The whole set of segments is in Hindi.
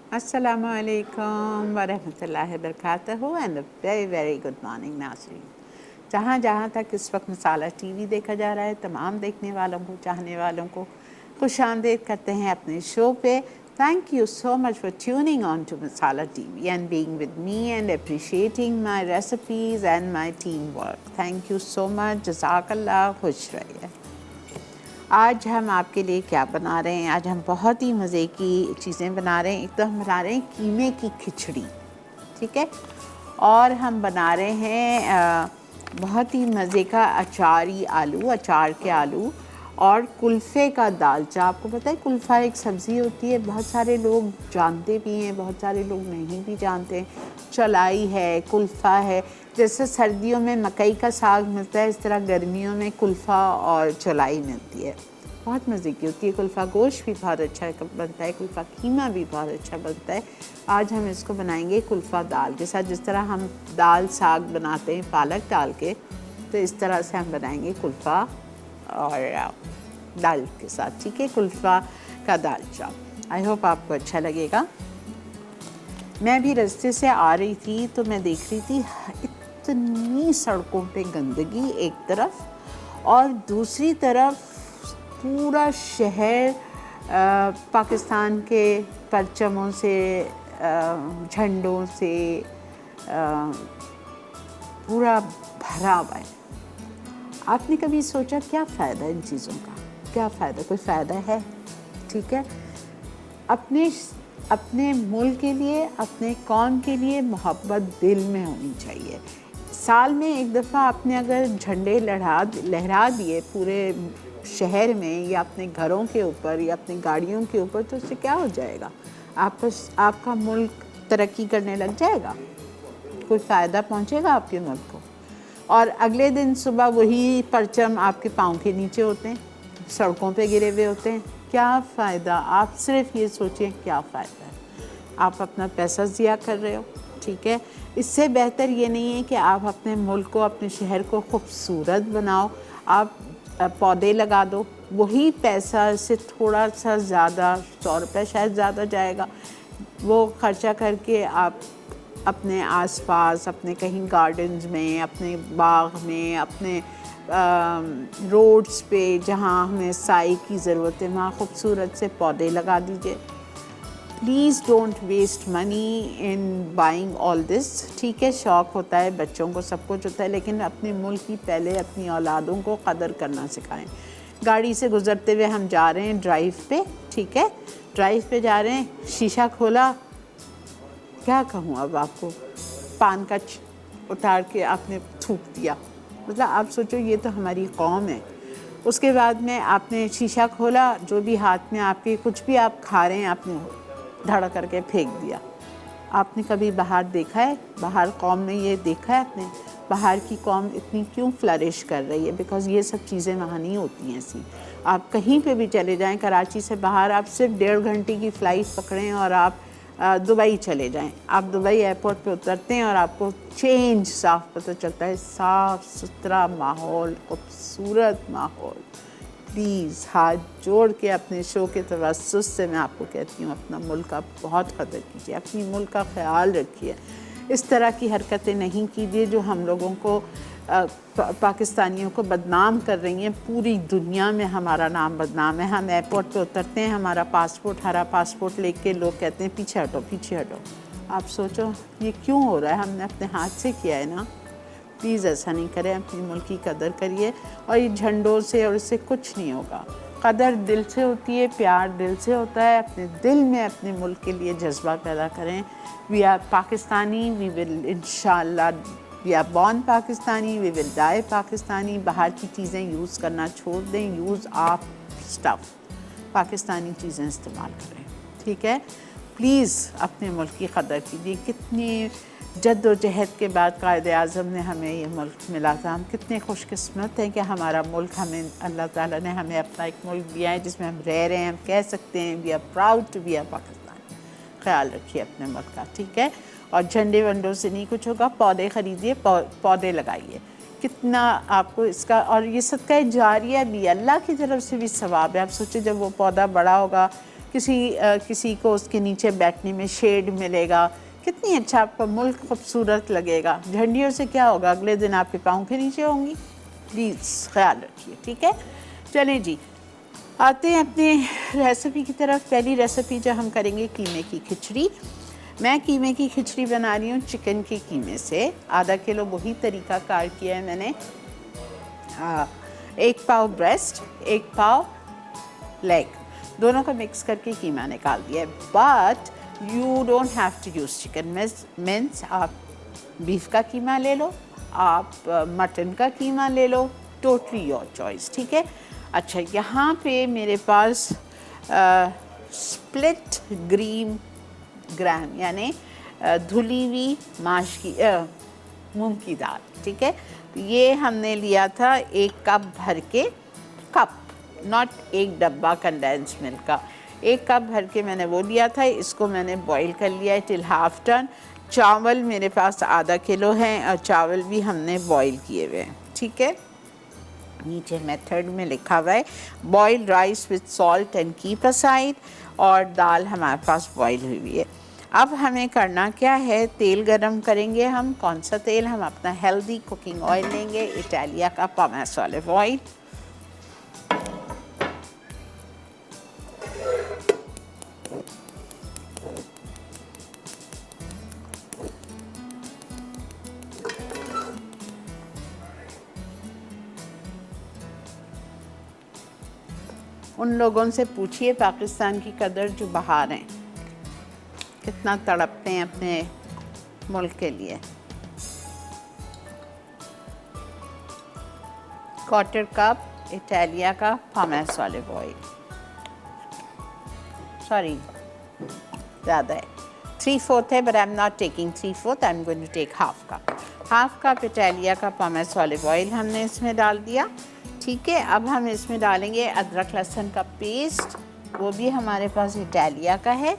अस्सलामु अलैकुम वरहमतुल्लाहि वबरकातुहू and very very good morning नाज़रीन। जहाँ जहाँ तक इस वक्त मसाला टीवी देखा जा रहा है, तमाम देखने वालों को, चाहने वालों को खुशामदीद करते हैं अपने शो पे। Thank you so much for tuning on to Masala TV and being with me and appreciating my recipes and my team work. Thank you so much, जज़ाकल्लाह, खुश रहिए। आज हम आपके लिए क्या बना रहे हैं? आज हम बहुत ही मज़े की चीज़ें बना रहे हैं। एक तो हम बना रहे हैं कीमे की खिचड़ी, ठीक है, और हम बना रहे हैं बहुत ही मज़े का अचारी आलू, अचार के आलू, और कुल्फ़े का दालचा। आपको पता है कुल्फ़ा एक सब्ज़ी होती है, बहुत सारे लोग जानते भी हैं, बहुत सारे लोग नहीं भी जानते। चलाई है, कुल्फ़ा है, जैसे सर्दियों में मकई का साग मिलता है, इस तरह गर्मियों में कुल्फ़ा और चलाई मिलती है। बहुत मज़े की होती है। कुल्फ़ा गोश्त भी बहुत अच्छा बनता है, कुल्फ़ा कीमा भी बहुत अच्छा बनता है। आज हम इसको बनाएंगे कुल्फ़ा दाल के साथ। जिस तरह हम दाल साग बनाते हैं पालक डाल के, तो इस तरह से हम बनाएंगे कुल्फ़ा और दाल के साथ, ठीक है, कुल्फ़ा का दालचा। आई होप आपको अच्छा लगेगा। मैं भी रास्ते से आ रही थी तो मैं देख रही थी इतनी सड़कों पे गंदगी एक तरफ, और दूसरी तरफ पूरा शहर पाकिस्तान के परचमों से, झंडों से पूरा भरा हुआ है। आपने कभी सोचा क्या फ़ायदा इन चीज़ों का? क्या फ़ायदा? कोई फ़ायदा है? ठीक है, अपने मुल्क के लिए, अपने कौम के लिए मोहब्बत दिल में होनी चाहिए। साल में एक दफ़ा आपने अगर झंडे लहरा दिए पूरे शहर में, या अपने घरों के ऊपर, या अपनी गाड़ियों के ऊपर, तो उससे क्या हो जाएगा? आपका मुल्क तरक्की करने लग जाएगा? कोई फ़ायदा पहुँचेगा आपके मुल्क को? और अगले दिन सुबह वही परचम आपके पाँव के नीचे होते हैं, सड़कों पे गिरे हुए होते हैं। क्या फ़ायदा? आप सिर्फ ये सोचिए क्या फ़ायदा है? आप अपना पैसा ज़िया कर रहे हो, ठीक है। इससे बेहतर ये नहीं है कि आप अपने मुल्क को, अपने शहर को खूबसूरत बनाओ। आप पौधे लगा दो, वही पैसा से थोड़ा सा ज़्यादा, 100 रुपये शायद ज़्यादा जाएगा, वो खर्चा करके आप अपने आसपास, अपने कहीं गार्डन्स में, अपने बाग में, अपने रोड्स पे जहाँ हमें साई की ज़रूरत है, वहाँ खूबसूरत से पौधे लगा दीजिए। Please don't waste money in buying all this, ठीक है। शौक़ होता है, बच्चों को सब कुछ होता है, लेकिन अपने मुल्क की पहले अपनी औलादों को कदर करना सिखाएं। गाड़ी से गुज़रते हुए हम जा रहे हैं ड्राइव पे, ठीक है, ड्राइव पे जा रहे हैं, शीशा खोला, क्या कहूँ अब आपको, पान का उतार के आपने थूक दिया। मतलब आप सोचो ये तो हमारी कौम है। उसके बाद में आपने शीशा खोला, जो भी हाथ में आपके, कुछ भी आप खा रहे हैं, आपने धड़ करके फेंक दिया। आपने कभी बाहर देखा है? बाहर कौम में ये देखा है आपने? बाहर की कौम इतनी क्यों फ्लरिश कर रही है? बिकॉज़ ये सब चीज़ें वहाँ नहीं होती हैं ऐसी। आप कहीं पे भी चले जाएं, कराची से बाहर आप सिर्फ 1.5 घंटे की फ़्लाइट पकड़ें और आप दुबई चले जाएं। आप दुबई एयरपोर्ट पे उतरते हैं और आपको चेंज साफ पता चलता है, साफ़ सुथरा माहौल, खूबसूरत माहौल। प्लीज़ हाथ जोड़ के अपने शो के तवज्जुह से मैं आपको कहती हूँ, अपना मुल्क का बहुत कदर कीजिए, अपनी मुल्क का ख्याल रखिए। इस तरह की हरकतें नहीं कीजिए जो हम लोगों को, पाकिस्तानियों को बदनाम कर रही हैं। पूरी दुनिया में हमारा नाम बदनाम है। हम एयरपोर्ट पे उतरते हैं, हमारा पासपोर्ट, हरा पासपोर्ट लेके लोग कहते हैं पीछे हटो, पीछे हटो। आप सोचो ये क्यों हो रहा है? हमने अपने हाथ से किया है ना। प्लीज़ ऐसा नहीं करें, अपनी मुल्क की कदर करिए। और ये झंडों से और इससे कुछ नहीं होगा। कदर दिल से होती है, प्यार दिल से होता है। अपने दिल में अपने मुल्क के लिए जज्बा पैदा करें। We are Pakistani, we will इंशाल्लाह, we are born Pakistani, we will die Pakistani. बाहर की चीज़ें यूज़ करना छोड़ दें, यूज़ आप स्टफ़, पाकिस्तानी चीज़ें इस्तेमाल करें, ठीक है। प्लीज़ अपने मुल्क की कदर कीजिए। कितनी जद्दोजहद के बाद कायदे आज़म ने हमें ये मुल्क मिला था। हम कितने खुशकिस्मत हैं कि हमारा मुल्क, हमें अल्लाह ताला ने हमें अपना एक मुल्क दिया है जिसमें हम रह रहे हैं। हम कह सकते हैं we are proud to be a Pakistan. ख्याल रखिए अपने मुल्क का, ठीक है। और झंडे वंडों से नहीं कुछ होगा, पौधे ख़रीदिए, पौधे लगाइए। कितना आपको इसका, और ये सदका जारिया भी अल्लाह की तरफ से भी सवाब है। आप सोचिए जब वो पौधा बड़ा होगा, किसी को उसके नीचे बैठने में शेड मिलेगा, कितनी अच्छा आपका मुल्क खूबसूरत लगेगा। झंडियों से क्या होगा, अगले दिन आपके पाँव के नीचे होंगी। प्लीज़ ख्याल रखिए, ठीक है। चलें जी, आते हैं अपने रेसिपी की तरफ। पहली रेसिपी जो हम करेंगे, कीमे की खिचड़ी। मैं कीमे की खिचड़ी बना रही हूँ चिकन के कीमे से। आधा किलो वही तरीका कार किया है मैंने। 1 पाव ब्रेस्ट, 1 पाव लेग, दोनों को मिक्स करके कीमा निकाल दिया है। But you don't have to use chicken means आप बीफ का कीमा ले लो, आप मटन का कीमा ले लो, टोटली योर चॉइस, ठीक है। अच्छा, यहाँ पे मेरे पास स्प्लिट ग्रीन ग्राम यानी धुली हुई मूंग की दाल, ठीक है। ये हमने लिया था 1 कप भर के, कप नॉट 1 डब्बा कंडेंस मिल्क का, 1 कप भर के मैंने वो लिया था। इसको मैंने बॉईल कर लिया है टिल हाफ टन। चावल मेरे पास आधा किलो हैं और चावल भी हमने बॉईल किए हुए हैं, ठीक है। नीचे मेथड में लिखा हुआ है boiled rice with salt and keep aside, और दाल हमारे पास बॉईल हुई है। अब हमें करना क्या है, तेल गरम करेंगे हम। कौन सा तेल, हम अपना हेल्दी कुकिंग ऑयल लेंगे, इटालिया का पॉमेस ऑलिव ऑयल। उन लोगों से पूछिए पाकिस्तान की कदर जो बाहर हैं, कितना तड़पते हैं अपने मुल्क के लिए। 1/4 कप इटालिया का पॉमेस ऑलिव ऑयल, सॉरी ज़्यादा है, 3/4 है, but I am not taking 3/4, I am going to take half cup Italia का पॉमेस ऑलिव ऑयल हमने इसमें डाल दिया, ठीक है। अब हम इसमें डालेंगे अदरक लहसुन का पेस्ट, वो भी हमारे पास इटालिया का है।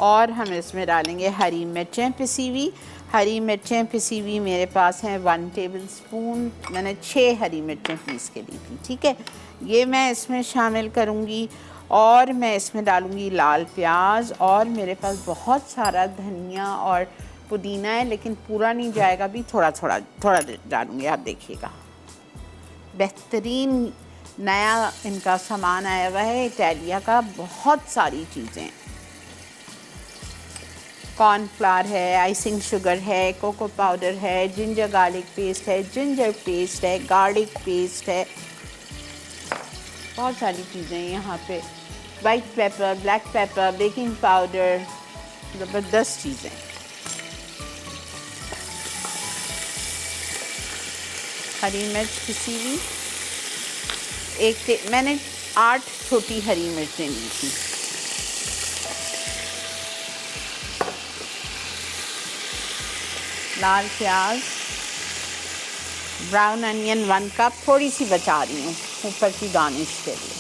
और हम इसमें डालेंगे हरी मिर्चें पिसी हुई। हरी मिर्चें पिसी हुई मेरे पास हैं 1 टेबल स्पून, मैंने 6 हरी मिर्चें पीस के ली थी, ठीक है। ये मैं इसमें शामिल करूँगी। और मैं इसमें डालूँगी लाल प्याज, और मेरे पास बहुत सारा धनिया और पुदीना है, लेकिन पूरा नहीं जाएगा, भी थोड़ा डालूँगी, आप देखिएगा। बेहतरीन नया इनका सामान आया हुआ है इटालिया का, बहुत सारी चीज़ें, कॉर्नफ्लावर है, आइसिंग शुगर है, कोको पाउडर है, जिंजर गार्लिक पेस्ट है, जिंजर पेस्ट है, गार्लिक पेस्ट है, बहुत सारी चीज़ें यहाँ पे, white paper, black pepper, baking powder, ज़बरदस्त चीज़ें। हरी मिर्च पिसी हुई, मैंने 8 छोटी हरी मिर्चें ली थी। लाल प्याज, ब्राउन अनियन 1 कप, थोड़ी सी बचा रही हूँ ऊपर की गार्निश के लिए।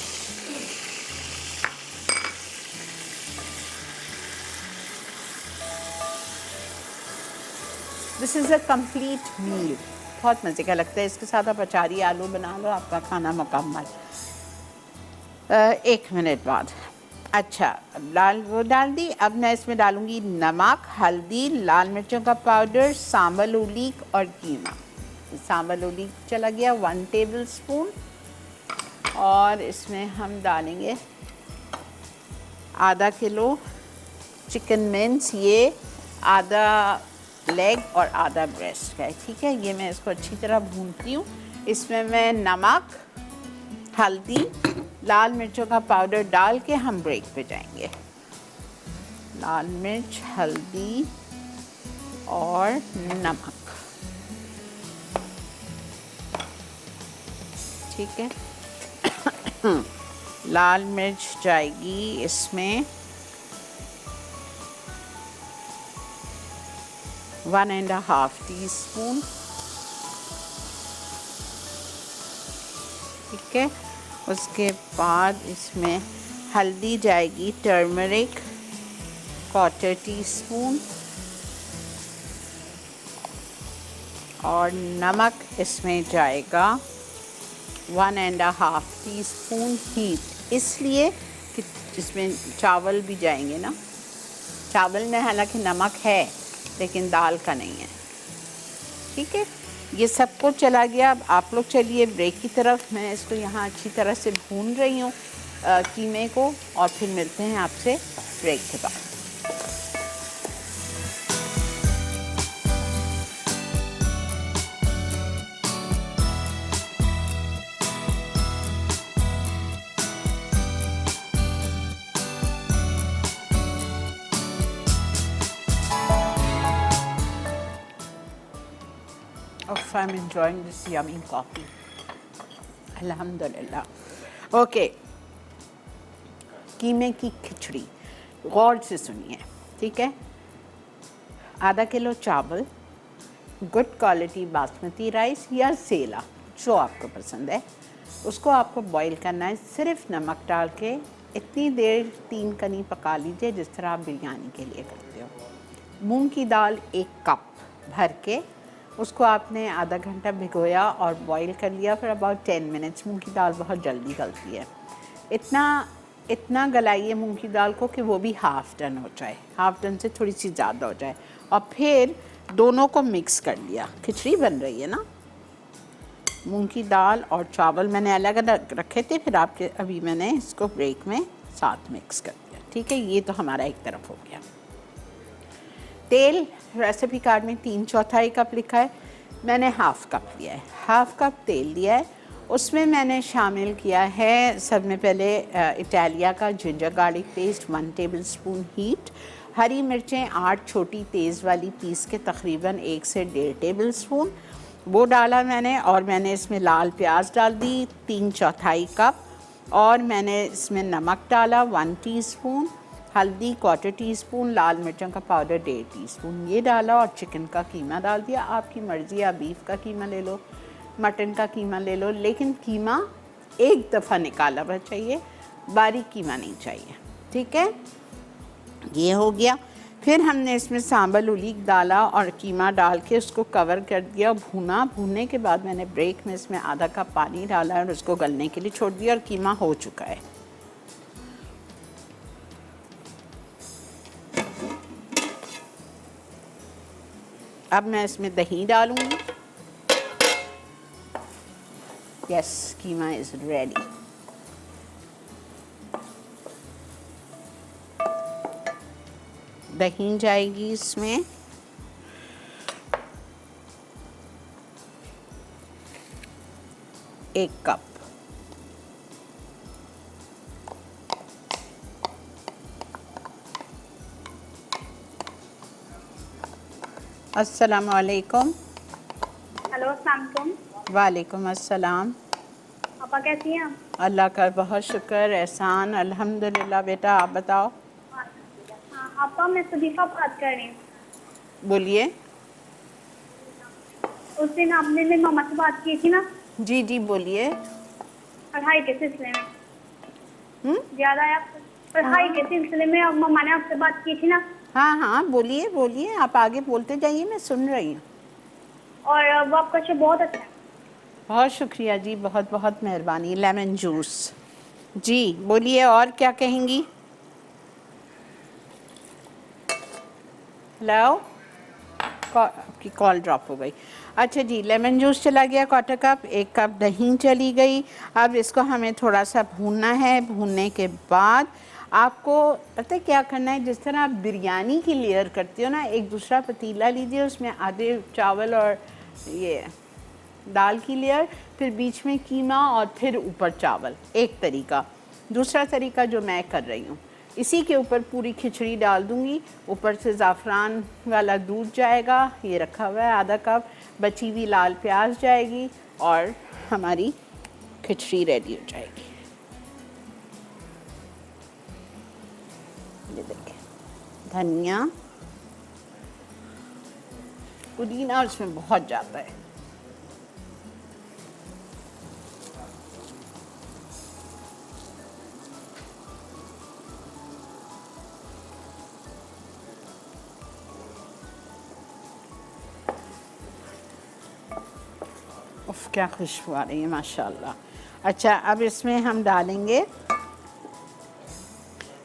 This is a complete meal, बहुत मज़े का लगता है। इसके साथ आप अचारी आलू बना लो, आपका खाना मुकम्मल। 1 मिनट बाद, अच्छा वो डाल दी। अब मैं इसमें डालूँगी नमक, हल्दी, लाल मिर्चों का पाउडर, सांबल उलीक और कीमा। सांबल उलीक चला गया 1 टेबल स्पून, और इसमें हम डालेंगे आधा किलो चिकन मिन्स, ये आधा लेग और आधा ब्रेस्ट का है, ठीक है। ये मैं इसको अच्छी तरह भूनती हूँ। इसमें मैं नमक, हल्दी, लाल मिर्चों का पाउडर डाल के हम ब्रेक पे जाएंगे। लाल मिर्च, हल्दी और नमक, ठीक है। लाल मिर्च जाएगी इसमें 1.5 टीस्पून, ठीक है। उसके बाद इसमें हल्दी जाएगी, टर्मरिक 1/4 टीस्पून, और नमक इसमें जाएगा 1.5 टीस्पून हीट, इसलिए कि इसमें चावल भी जाएंगे ना। चावल में हालांकि नमक है लेकिन दाल का नहीं है। ठीक है, ये सब कुछ चला गया। अब आप लोग चलिए ब्रेक की तरफ। मैं इसको यहाँ अच्छी तरह से भून रही हूँ कीमे को, और फिर मिलते हैं आपसे ब्रेक के बाद। I'm enjoying this yummy coffee. अल्हम्दुलिल्लाह। ओके, कीमे की खिचड़ी गौर से सुनिए, ठीक है। आधा किलो चावल, गुड क्वालिटी बासमती राइस या सेला, जो आपको पसंद है, उसको आपको बॉईल करना है सिर्फ नमक डाल के। इतनी देर 3 कनी पका लीजिए जिस तरह आप बिरयानी के लिए करते हो। मूंग की दाल 1 कप भर के उसको आपने आधा घंटा भिगोया और बॉईल कर लिया फिर अबाउट 10 मिनट्स। मूंग की दाल बहुत जल्दी गलती है। इतना गलाइए मूंग की दाल को कि वो भी हाफ़ डन हो जाए, हाफ़ डन से थोड़ी सी ज़्यादा हो जाए। और फिर दोनों को मिक्स कर लिया। खिचड़ी बन रही है ना। मूंग की दाल और चावल मैंने अलग अलग रखे थे, फिर आपके अभी मैंने इसको ब्रेक में साथ मिक्स कर दिया। ठीक है, ये तो हमारा एक तरफ हो गया। तेल रेसिपी कार्ड में 3/4 कप लिखा है, मैंने हाफ़ कप लिया है। हाफ़ कप तेल लिया है, उसमें मैंने शामिल किया है सब में पहले इटालिया का ginger garlic paste 1 tablespoon heat, हरी मिर्चें 8 छोटी तेज़ वाली पीस के तकरीबन 1 से 1.5 टेबलस्पून वो डाला मैंने। और मैंने इसमें लाल प्याज डाल दी 3/4 कप, और मैंने इसमें नमक डाला 1 टीस्पून, हल्दी 1/4 टीस्पून, लाल मिर्चों का पाउडर 1.5 टीस्पून ये डाला, और चिकन का कीमा डाल दिया। आपकी मर्ज़ी, आप बीफ का कीमा ले लो, मटन का कीमा ले लो, लेकिन कीमा एक दफ़ा निकाला हुआ चाहिए, बारीक कीमा नहीं चाहिए। ठीक है, ये हो गया। फिर हमने इसमें सांबल उलीक डाला और कीमा डाल के उसको कवर कर दिया, भूना। भूनने के बाद मैंने ब्रेक में इसमें आधा कप पानी डाला और उसको गलने के लिए छोड़ दिया, और कीमा हो चुका है। अब मैं इसमें दही डालूँगी। Yes, keema is ready. दही जाएगी इसमें 1 कप। अस्सलामु अलैकुम। हेलो, अस्सलाम वालेकुम। वालेकुम अस्सलाम। पापा कैसी हैं आप? अल्लाह का बहुत शुक्र, एहसान, अल्हम्दुलिल्लाह। बेटा आप बताओ। हाँ पापा, मैं सदीफा बात कर रही हूँ। बोलिए। उस दिन आपने मेरी मामा से बात की थी ना, जी जी बोलिए। पढ़ाई के सिलसिले में। ज़्यादा है आप पढ़ाई के सिलसिले में, अब मामा ने आपसे बात की थी ना। हाँ हाँ बोलिए बोलिए, आप आगे बोलते जाइए, मैं सुन रही हूँ। और वो आपका शो बहुत अच्छा है। बहुत शुक्रिया जी, बहुत बहुत मेहरबानी। Lemon juice. जी बोलिए, और क्या कहेंगी? हेलो, आपकी कॉल ड्रॉप हो गई। अच्छा जी, लेमन जूस चला गया 1/4 कप, 1 कप दही चली गई। अब इसको हमें थोड़ा सा भूनना है। भूनने के बाद आपको पता है क्या करना है, जिस तरह आप बिरयानी की लेयर करती हो ना, एक दूसरा पतीला लीजिए, उसमें आधे चावल और ये दाल की लेयर, फिर बीच में कीमा और फिर ऊपर चावल। एक तरीका। दूसरा तरीका जो मैं कर रही हूँ, इसी के ऊपर पूरी खिचड़ी डाल दूँगी, ऊपर से ज़ाफ़रान वाला दूध जाएगा, ये रखा हुआ है आधा कप, बची हुई लाल प्याज जाएगी, और हमारी खिचड़ी रेडी हो जाएगी। ये देखिए, धनिया पुदीना उसमें बहुत जाता है। उफ, क्या खुशबू आ रही है माशाल्लाह। अच्छा, अब इसमें हम डालेंगे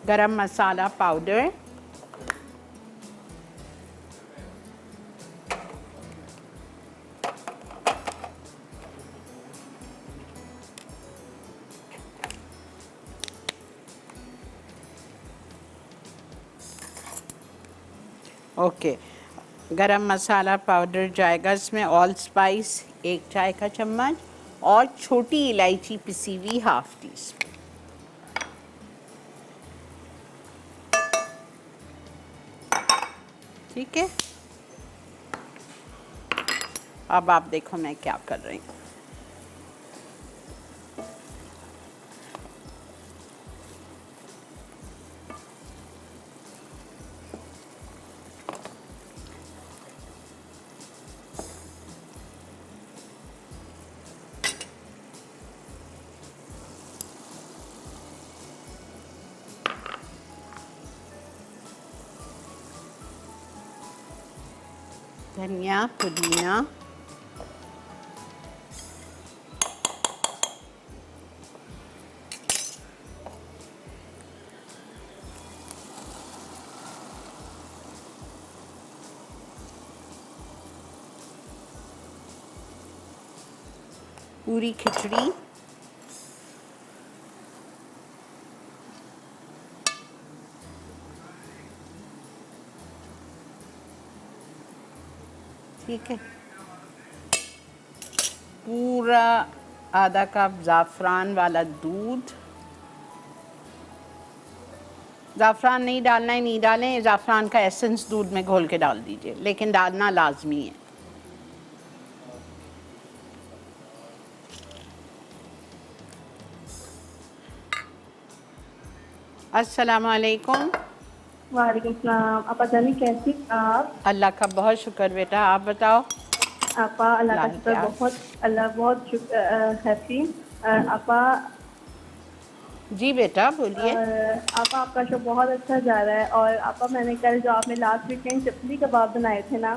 गरम मसाला पाउडर, ओके। गरम मसाला पाउडर जाएगा इसमें, ऑल स्पाइस 1 चाय का चम्मच और छोटी इलायची पिसी हुई 1/2 टीस्पून। ठीक है, अब आप देखो मैं क्या कर रही हूँ। धनिया, पुदीना, पूरी खिचड़ी, ठीक है, पूरा आधा कप ज़ाफ़रान वाला दूध। ज़ाफ़रान नहीं डालना है नहीं डालें, ज़ाफ़रान का एसेंस दूध में घोल के डाल दीजिए, लेकिन डालना लाजमी है। अस्सलाम वालेकुम। वालेकुम सलाम। आपा जानी कैसी आप? अल्लाह का बहुत शुक्र बेटा, आप बताओ। आपा अल्लाह का शुक्र, अल्लाह बहुत हैप्पी। आपा जी बेटा बोलिए। आपा आपका शो बहुत अच्छा जा रहा है। और आपा मैंने कल जो आपने लास्ट वीकेंड चपली कबाब बनाए थे ना,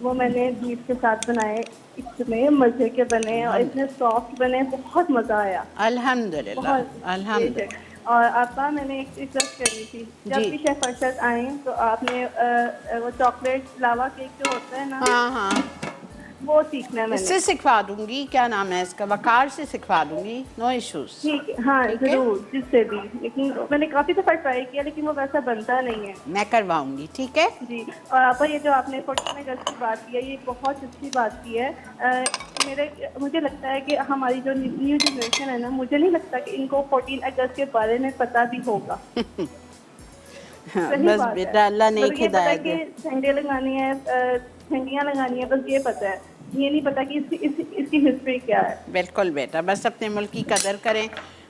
वो मैंने बीफ के साथ बनाए, इतने मज़े के बने और इतने सॉफ्ट बने, बहुत मज़ा आया। अल्हम्दुलिल्लाह अल्हम्दुलिल्लाह। और आपा मैंने एक रिक्वेस्ट करनी थी, जब भी शेफ अरशद आए तो आपने वो चॉकलेट लावा केक जो होता है ना, हाँ हाँ, वो सीखना है मैंने। इससे सिखवा दूंगी, क्या नाम है इसका, वकार से सिखवा दूंगी, नो इश्यूज। ठीक है, हाँ जरूर, जिससे भी। लेकिन मैंने काफ़ी दफ़ा ट्राई किया लेकिन वो वैसा बनता नहीं है। मैं करवाऊंगी, ठीक है जी। और आपा ये जो आपने 14 अगस्त की बात की है, ये बहुत अच्छी बात की है। मुझे लगता है कि हमारी जो न्यू जनरेशन है ना, मुझे नहीं लगता कि इनको 14 अगस्त के बारे में पता भी होगा। बस बेटा अल्लाह ने मतलब ये पता है हिदायत कि दे। झंडे लगानी है, झंडियाँ लगानी है, बस ये पता है। ये नहीं पता कि इसकी हिस्ट्री क्या है। बिल्कुल बेटा, बस अपने मुल्क की कदर करें,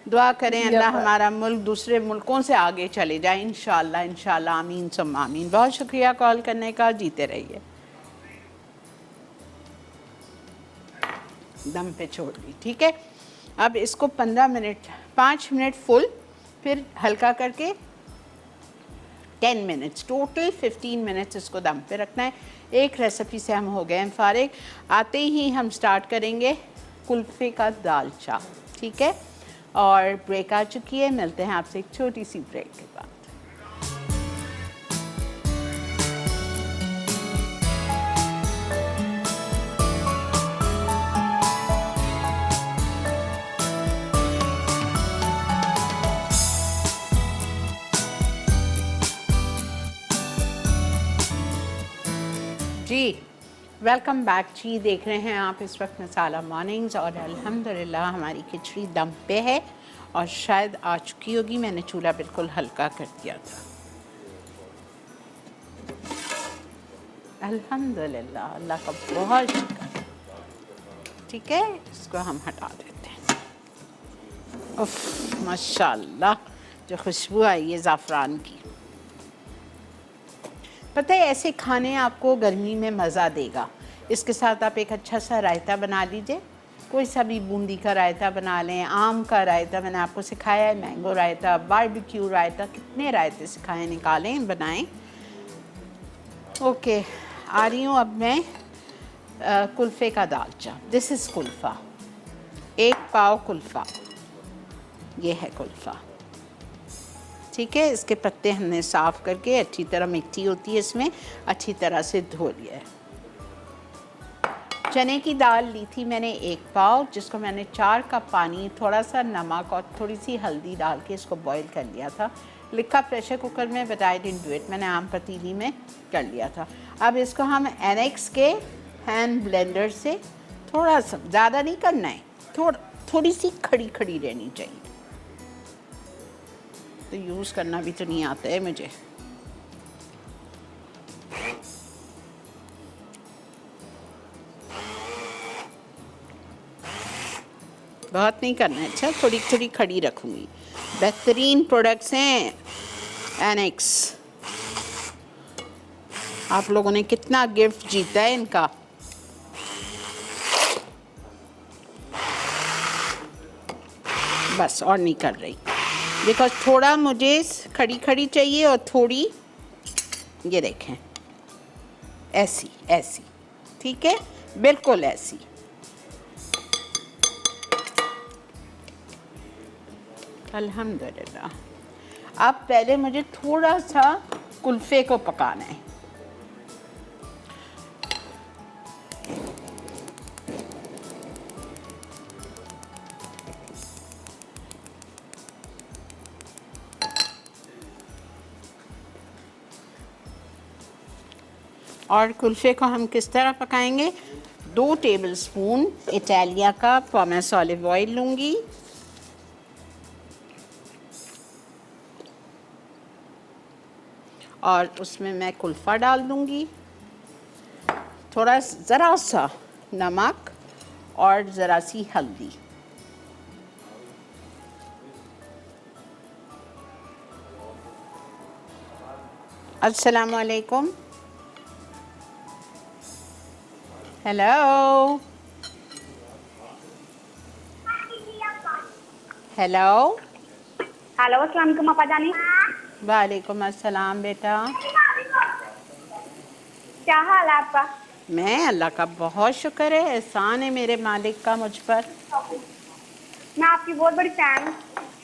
दुआ करें अल्लाह हमारा मुल्क दूसरे मुल्कों से आगे चले जाए इंशाल्लाह इंशाल्लाह, आमीन सुम्मा आमीन। बहुत शुक्रिया कॉल करने का, जीते रहिए। दम पे छोड़ दी, ठीक है। अब इसको 5 मिनट फुल, फिर हल्का करके 10 मिनट्स, टोटल 15 मिनट्स इसको दम पे रखना है। एक रेसिपी से हम हो गए हैं फारिग। आते ही हम स्टार्ट करेंगे कुल्फ़े का दालचा, ठीक है। और ब्रेक आ चुकी है, मिलते हैं आपसे एक छोटी सी ब्रेक के बाद। जी वेलकम बैक जी। देख रहे हैं आप इस वक्त मसाला मॉर्निंग्स, और अल्हम्दुलिल्लाह हमारी खिचड़ी दम पे है और शायद आ चुकी होगी। मैंने चूल्हा बिल्कुल हल्का कर दिया था। अल्हम्दुलिल्लाह, अल्लाह का बहुत शुक्र। ठीक है, इसको हम हटा देते हैं। उफ माशाल्लाह, जो खुशबू आई है ज़ाफ़रान की। पता है ऐसे खाने आपको गर्मी में मज़ा देगा। इसके साथ आप एक अच्छा सा रायता बना लीजिए, कोई सा भी, बूंदी का रायता बना लें, आम का रायता मैंने आपको सिखाया है, मैंगो रायता, बारबेक्यू रायता, कितने रायते सिखाए, निकालें बनाएं। ओके, आ रही हूँ अब मैं कुल्फ़े का दालचा। दिस इज़ कुल्फ़ा, 1 पाव कुल्फ़ा, ये है कुल्फ़ा। ठीक है, इसके पत्ते हमने साफ़ करके, अच्छी तरह मिट्टी होती है इसमें, अच्छी तरह से धो लिया है। चने की दाल ली थी मैंने 1 पाव, जिसको मैंने 4 कप पानी, थोड़ा सा नमक और थोड़ी सी हल्दी डाल के इसको बॉईल कर लिया था। लिखा प्रेशर कुकर में, but I didn't do it, मैंने आम पतीली में कर लिया था। अब इसको हम एनेक्स के हैंड ब्लेंडर से थोड़ा सा, ज़्यादा नहीं करना है, थोड़ी सी खड़ी खड़ी रहनी चाहिए। तो यूज़ करना भी तो नहीं आता है मुझे। बहुत नहीं करना है, अच्छा, थोड़ी थोड़ी खड़ी रखूँगी। बेहतरीन प्रोडक्ट्स हैं एनेक्स। आप लोगों ने कितना गिफ्ट जीता है इनका। बस और नहीं कर रही, बिकॉज थोड़ा मुझे खड़ी खड़ी चाहिए और थोड़ी, ये देखें, ऐसी ऐसी, ठीक है, बिल्कुल ऐसी। अल्हम्दुलिल्लाह। अब पहले मुझे थोड़ा सा कुल्फ़े को पकाना है। और कुल्फ़े को हम किस तरह पकाएंगे? 2 टेबलस्पून इटालिया का पॉमेस ऑलिव ऑयल लूँगी, और उसमें मैं कुल्फ़ा डाल दूँगी, थोड़ा ज़रा सा नमक और ज़रा सी हल्दी। अस्सलाम वालेकुम। Hello hello. हेलो, अस्सलाम वालेकुम आपा जानी। वालेकुम अस्सलाम बेटा। क्या हाल है आपका? मैं, अल्लाह का बहुत शुक्र है, एहसान है मेरे मालिक का मुझ पर। मैं आपकी बहुत बड़ी फैन हूँ।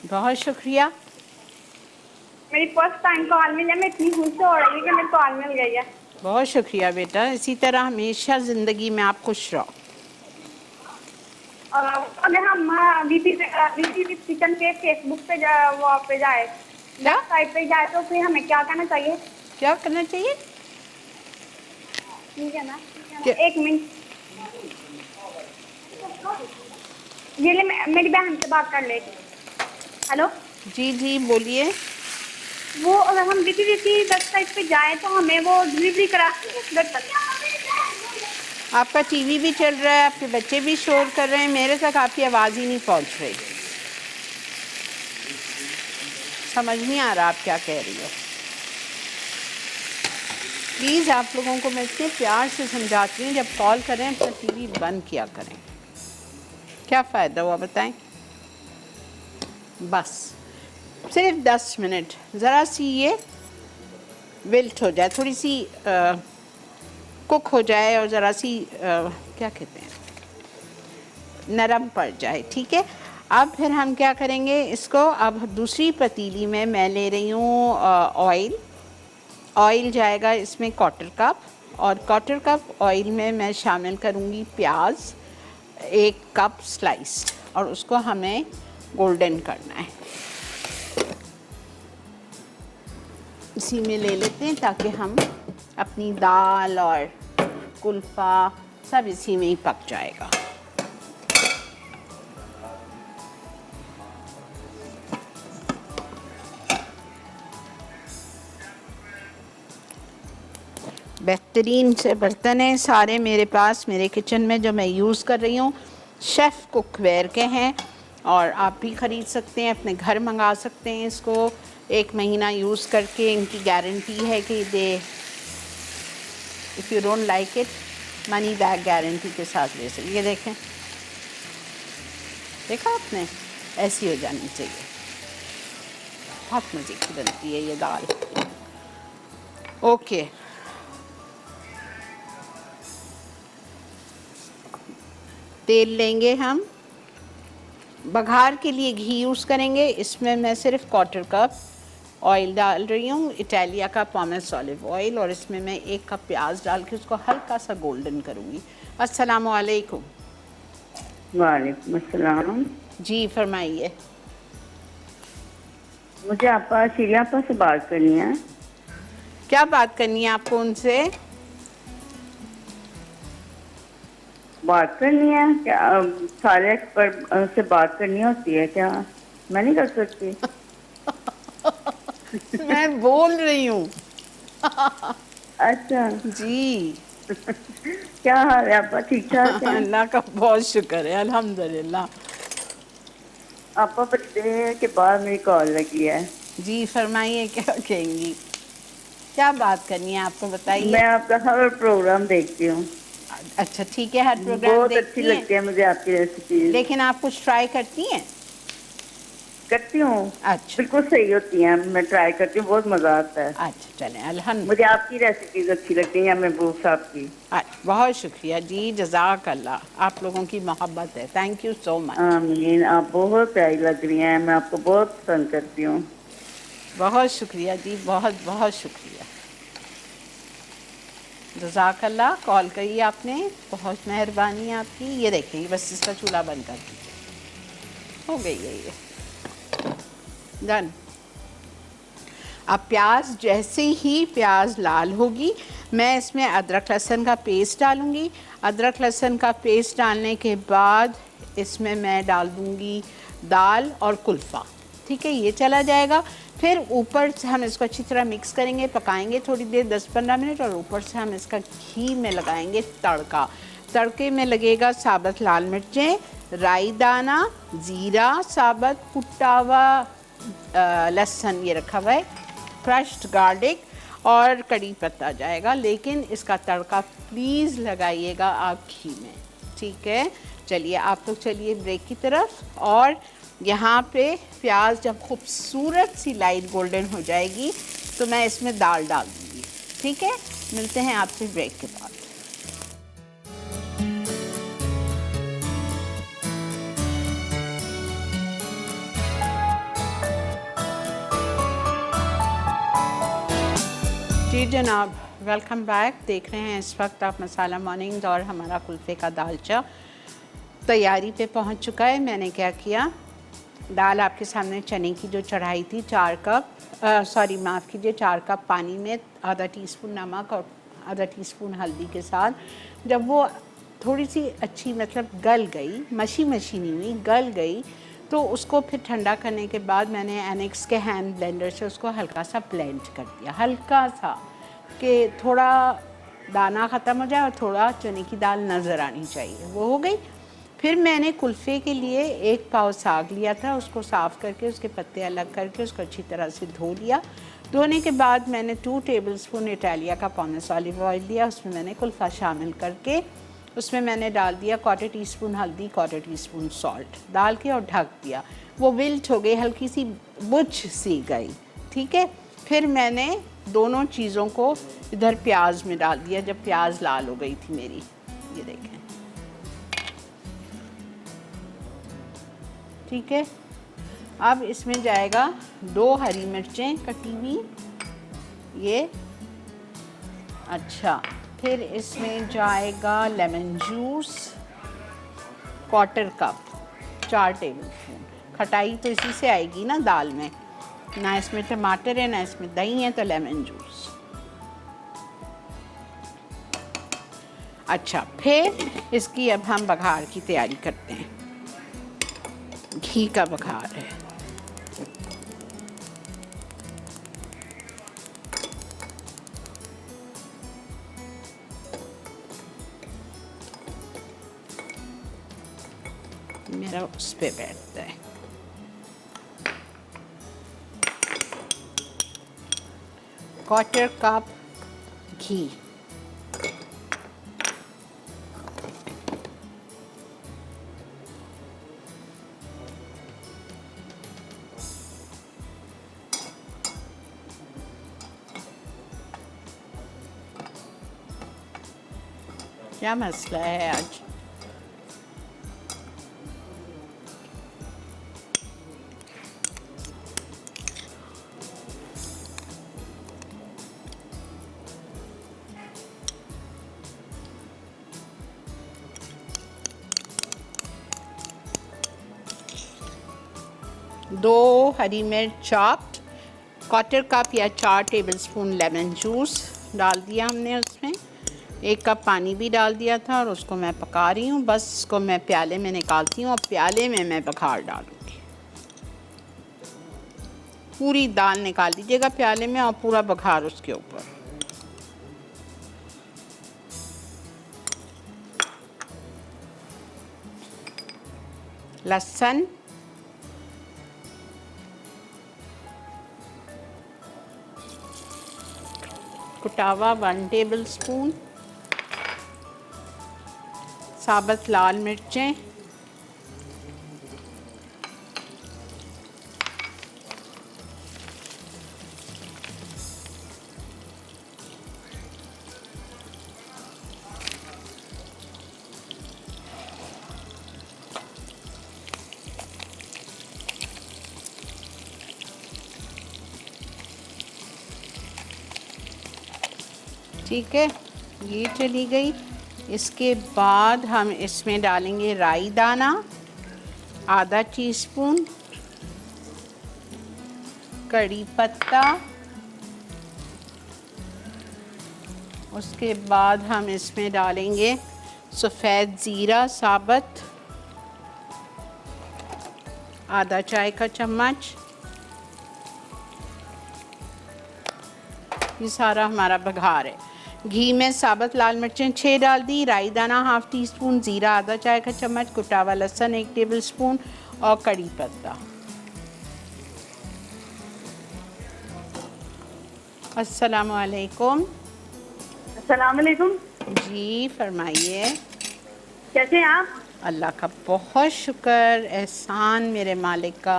बहुत शुक्रिया। मेरी फर्स्ट टाइम कॉल मिली है, मैं इतनी खुश हो रही हूँ कि मेरी कॉल मिल गई है। बहुत शुक्रिया बेटा, इसी तरह हमेशा ज़िंदगी में आप खुश रहो। और अगर हम वीपी किचन के फेसबुक पे वहाँ पे जाए, क्या? साइट पे जाए, तो फिर हमें क्या करना चाहिए? क्या करना चाहिए? ठीक है ना, क्या? 1 मिनट, ये ले, मेरी बहन से बात कर लेगी। हेलो जी जी बोलिए। वो अगर हम वीपी वेबसाइट पे जाए तो हमें वो डिलीवरी करा घर तक। आपका टीवी भी चल रहा है, आपके बच्चे भी शोर कर रहे हैं, मेरे तक आपकी आवाज़ ही नहीं पहुंच रही। समझ नहीं आ रहा आप क्या कह रही हो। प्लीज़, आप लोगों को मैं इतने प्यार से समझाती हूँ, जब कॉल करें अपना टीवी बंद किया करें। क्या फ़ायदा हुआ बताएं? बस सिर्फ 10 मिनट, ज़रा सी ये विल्ट हो जाए, थोड़ी सी कुक हो जाए, और ज़रा सी क्या कहते हैं, नरम पड़ जाए, ठीक है। अब फिर हम क्या करेंगे इसको, अब दूसरी पतीली में मैं ले रही हूँ ऑयल। ऑयल जाएगा इसमें 1/4 कप, और 1/4 कप ऑयल में मैं शामिल करूँगी प्याज 1 कप स्लाइस्ड, और उसको हमें गोल्डन करना है। इसी में ले लेते हैं ताकि हम अपनी दाल और कुल्फ़ा सब इसी में ही पक जाएगा। बेहतरीन से बर्तन हैं सारे मेरे पास, मेरे किचन में, जो मैं यूज़ कर रही हूँ शेफ़ कुकवेयर के हैं, और आप भी ख़रीद सकते हैं, अपने घर मंगा सकते हैं इसको। 1 महीना यूज़ करके इनकी गारंटी है कि they, if you don't like it, money back guarantee के साथ ले सकते। ये देखें, देखा आपने, ऐसी हो जानी चाहिए। बहुत मज़े की बनती है ये दाल। ओके, तेल लेंगे हम, बघार के लिए घी यूज़ करेंगे। इसमें मैं सिर्फ 1/4 कप ऑयल डाल रही हूँ, इटालिया का पॉमेस ऑलिव ऑयल, और इसमें मैं 1 कप प्याज डाल के उसको हल्का सा गोल्डन करूँगी। अस्सलाम वालेकुम। वालेकुम अस्सलाम। जी फरमाइए। मुझे आपा शीला से बात करनी है। क्या बात करनी है आपको उनसे? बात करनी है क्या? सारे एक्सपर्ट से बात करनी होती है क्या? मैं नहीं कर सकती? मैं बोल रही हूँ। अच्छा जी क्या हाल है आपका? ठीक ठाक है? अल्लाह का बहुत शुक्र है, अल्हम्दुलिल्लाह। आपा बड़ी देर के बाद मेरी कॉल लगी है। जी फरमाइए, क्या कहेंगी, क्या बात करनी है आपको, बताइए। मैं आपका हर प्रोग्राम देखती हूँ। अच्छा ठीक है, हर प्रोग्राम बहुत अच्छी देखती हैं, लगती है मुझे आपकी रेसिपी। लेकिन आप कुछ ट्राई करती हैं? करती हूँ। अच्छा बिल्कुल सही होती हैं, मैं ट्राई करती हूँ, बहुत मजा आता है। अच्छा, चलें अल्हम्दुलिल्लाह। मुझे आपकी रेसिपीज अच्छी लगती हैं या महबूब साहब की। बहुत शुक्रिया जी, जज़ाक अल्लाह, आप लोगों की मोहब्बत है, थैंक यू सो मच। आमीन। आप बहुत प्यारी लग रही हैं, मैं आपको बहुत पसंद करती हूँ। बहुत शुक्रिया जी, बहुत बहुत शुक्रिया, जज़ाक अल्लाह। कॉल करी आपने, बहुत मेहरबानी आपकी। ये देखें, बस इसका चूल्हा बंद कर दीजिए, हो गई है ये डन। अब प्याज, जैसे ही प्याज लाल होगी, मैं इसमें अदरक लहसुन का पेस्ट डालूँगी। अदरक लहसुन का पेस्ट डालने के बाद इसमें मैं डाल दूँगी दाल और कुल्फ़ा, ठीक है, ये चला जाएगा। फिर ऊपर से हम इसको अच्छी तरह मिक्स करेंगे, पकाएंगे थोड़ी देर, 10-15 मिनट, और ऊपर से हम इसका घी में लगाएंगे तड़का। तड़के में लगेगा साबुत लाल मिर्चें, राई दाना, ज़ीरा साबुत, कुटा हुआ लहसुन ये रखा हुआ है, क्रश्ड गार्लिक और कड़ी पत्ता जाएगा। लेकिन इसका तड़का प्लीज़ लगाइएगा आप घी में, ठीक है। चलिए आप लोग चलिए ब्रेक की तरफ, और यहाँ पे प्याज जब खूबसूरत सी लाइट गोल्डन हो जाएगी तो मैं इसमें दाल डाल दूँगी, ठीक है। मिलते हैं आपसे ब्रेक के बाद। जी जनाब, वेलकम बैक। देख रहे हैं इस वक्त आप मसाला मॉर्निंग, और हमारा कुल्फ़े का दालचा तैयारी पे पहुंच चुका है। मैंने क्या किया, दाल आपके सामने चने की जो चढ़ाई थी, 4 कप माफ़ कीजिए 4 कप पानी में आधा टीस्पून नमक और आधा टीस्पून हल्दी के साथ, जब वो थोड़ी सी अच्छी मतलब गल गई, मशी मशी नहीं हुई, गल गई, तो उसको फिर ठंडा करने के बाद मैंने एनेक्स के हैंड ब्लेंडर से उसको हल्का सा ब्लेंड कर दिया, हल्का सा, कि थोड़ा दाना ख़त्म हो जाए और थोड़ा चने की दाल नज़र आनी चाहिए, वो हो गई। फिर मैंने कुल्फ़े के लिए 1 पाव साग लिया था, उसको साफ़ करके उसके पत्ते अलग करके उसको अच्छी तरह से धो लिया। धोने के बाद मैंने 2 टेबलस्पून इटालिया का पॉमेस ऑलिव ऑयल लिया, उसमें मैंने कुल्फ़ा शामिल करके उसमें मैंने डाल दिया 1/4 टीस्पून हल्दी, 1/4 टीस्पून सॉल्ट डाल के और ढक दिया। वो विल्ट हो गई, हल्की सी बुझ सी गई, ठीक है। फिर मैंने दोनों चीज़ों को इधर प्याज में डाल दिया जब प्याज लाल हो गई थी मेरी, ये देखें, ठीक है। अब इसमें जाएगा 2 हरी मिर्चें कटी हुई, ये अच्छा। फिर इसमें जाएगा लेमन जूस 1/4 कप, 4 टेबलस्पून। खटाई तो इसी से आएगी ना दाल में, ना इसमें टमाटर है ना इसमें दही है, तो लेमन जूस। अच्छा, फिर इसकी अब हम बघार की तैयारी करते हैं। घी का बघार है, मेरा उस पे बैठता है। क्वार्टर कप घी, क्या मसला है आज? 2 हरी मिर्च चॉप्ड, 1/4 कप या 4 टेबलस्पून लेमन जूस डाल दिया हमने उसमें, 1 कप पानी भी डाल दिया था और उसको मैं पका रही हूँ। बस इसको मैं प्याले में निकालती हूँ और प्याले में मैं बघार डालूँगी। पूरी दाल निकाल दीजिएगा प्याले में और पूरा बघार उसके ऊपर। लहसुन, कुटावा 1 टेबलस्पून, साबुत लाल मिर्चें, ठीक है, ये चली गई। इसके बाद हम इसमें डालेंगे राई दाना आधा टीस्पून, कड़ी पत्ता, उसके बाद हम इसमें डालेंगे सफ़ेद ज़ीरा साबुत आधा चाय का चम्मच। ये सारा हमारा बघार है। घी में साबुत लाल मिर्चें 6 डाल दी, राई दाना ½ टीस्पून, ज़ीरा आधा चाय का चम्मच, कुटा हुआ लहसुन 1 टेबलस्पून और कड़ी पत्ता। अस्सलामु अलैकुम। अस्सलाम वालेकुम। जी फरमाइए। कैसे हैं आप? अल्लाह का बहुत शुक्र, एहसान मेरे मालिक का।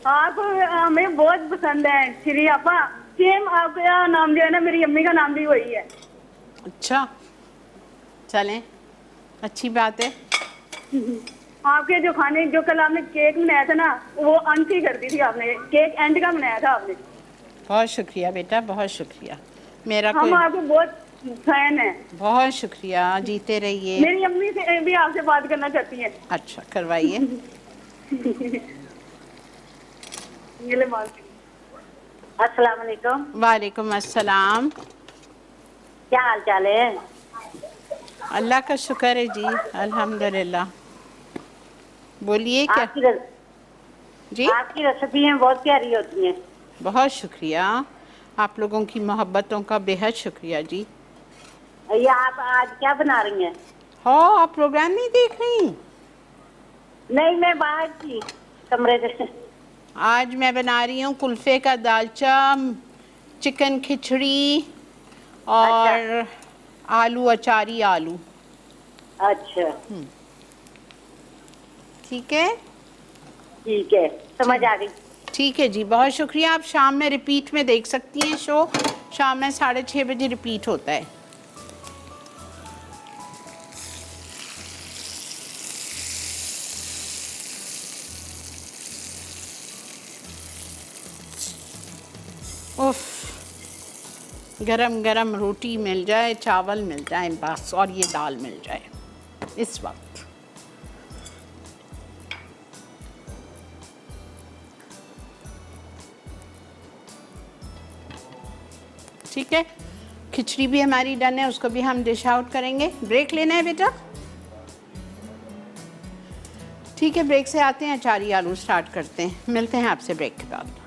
आप हमें बहुत पसंद है श्री आपा। सेम आपका नाम जो है ना, मेरी अम्मी का नाम भी वही है। अच्छा, चलें, अच्छी बात है। आपके जो खाने, जो कल आपने केक बनाया था ना, वो अंत ही कर दी थी आपने। केक एंड का बनाया था आपने। बहुत शुक्रिया बेटा, बहुत शुक्रिया। मेरा हम कोई आपको बहुत फैन है। बहुत शुक्रिया, जीते रहिए। मेरी अम्मी से भी आपसे बात करना चाहती है। अच्छा, करवाइए। ये ले बात। अस्सलाम वालेकुम। वालेकुम अस्सलाम। क्या हाल चाल है? अल्लाह का शुक्र है जी, अल्हम्दुलिल्लाह। बोलिए क्या? जी, आपकी रेसिपी बहुत प्यारी होती हैं। बहुत शुक्रिया, आप लोगों की मोहब्बतों का बेहद शुक्रिया जी। ये आप आज क्या बना रही हैं? हो, आप प्रोग्राम नहीं देख रही? नहीं, मैं बाहर थी कमरे से। आज मैं बना रही हूँ कुल्फ़े का दालचा, चिकन खिचड़ी और आलू अचारी आलू। अच्छा, ठीक है, ठीक है, समझ आ गई। ठीक है जी, बहुत शुक्रिया। आप शाम में रिपीट में देख सकती हैं शो। शाम में 6:30 बजे रिपीट होता है। उफ, गरम गरम रोटी मिल जाए, चावल मिल जाए बस, और ये दाल मिल जाए इस वक्त। ठीक है, खिचड़ी भी हमारी डन है, उसको भी हम डिश आउट करेंगे। ब्रेक लेना है बेटा? ठीक है, ब्रेक से आते हैं, अचारी आलू स्टार्ट करते हैं। मिलते हैं आपसे ब्रेक के बाद।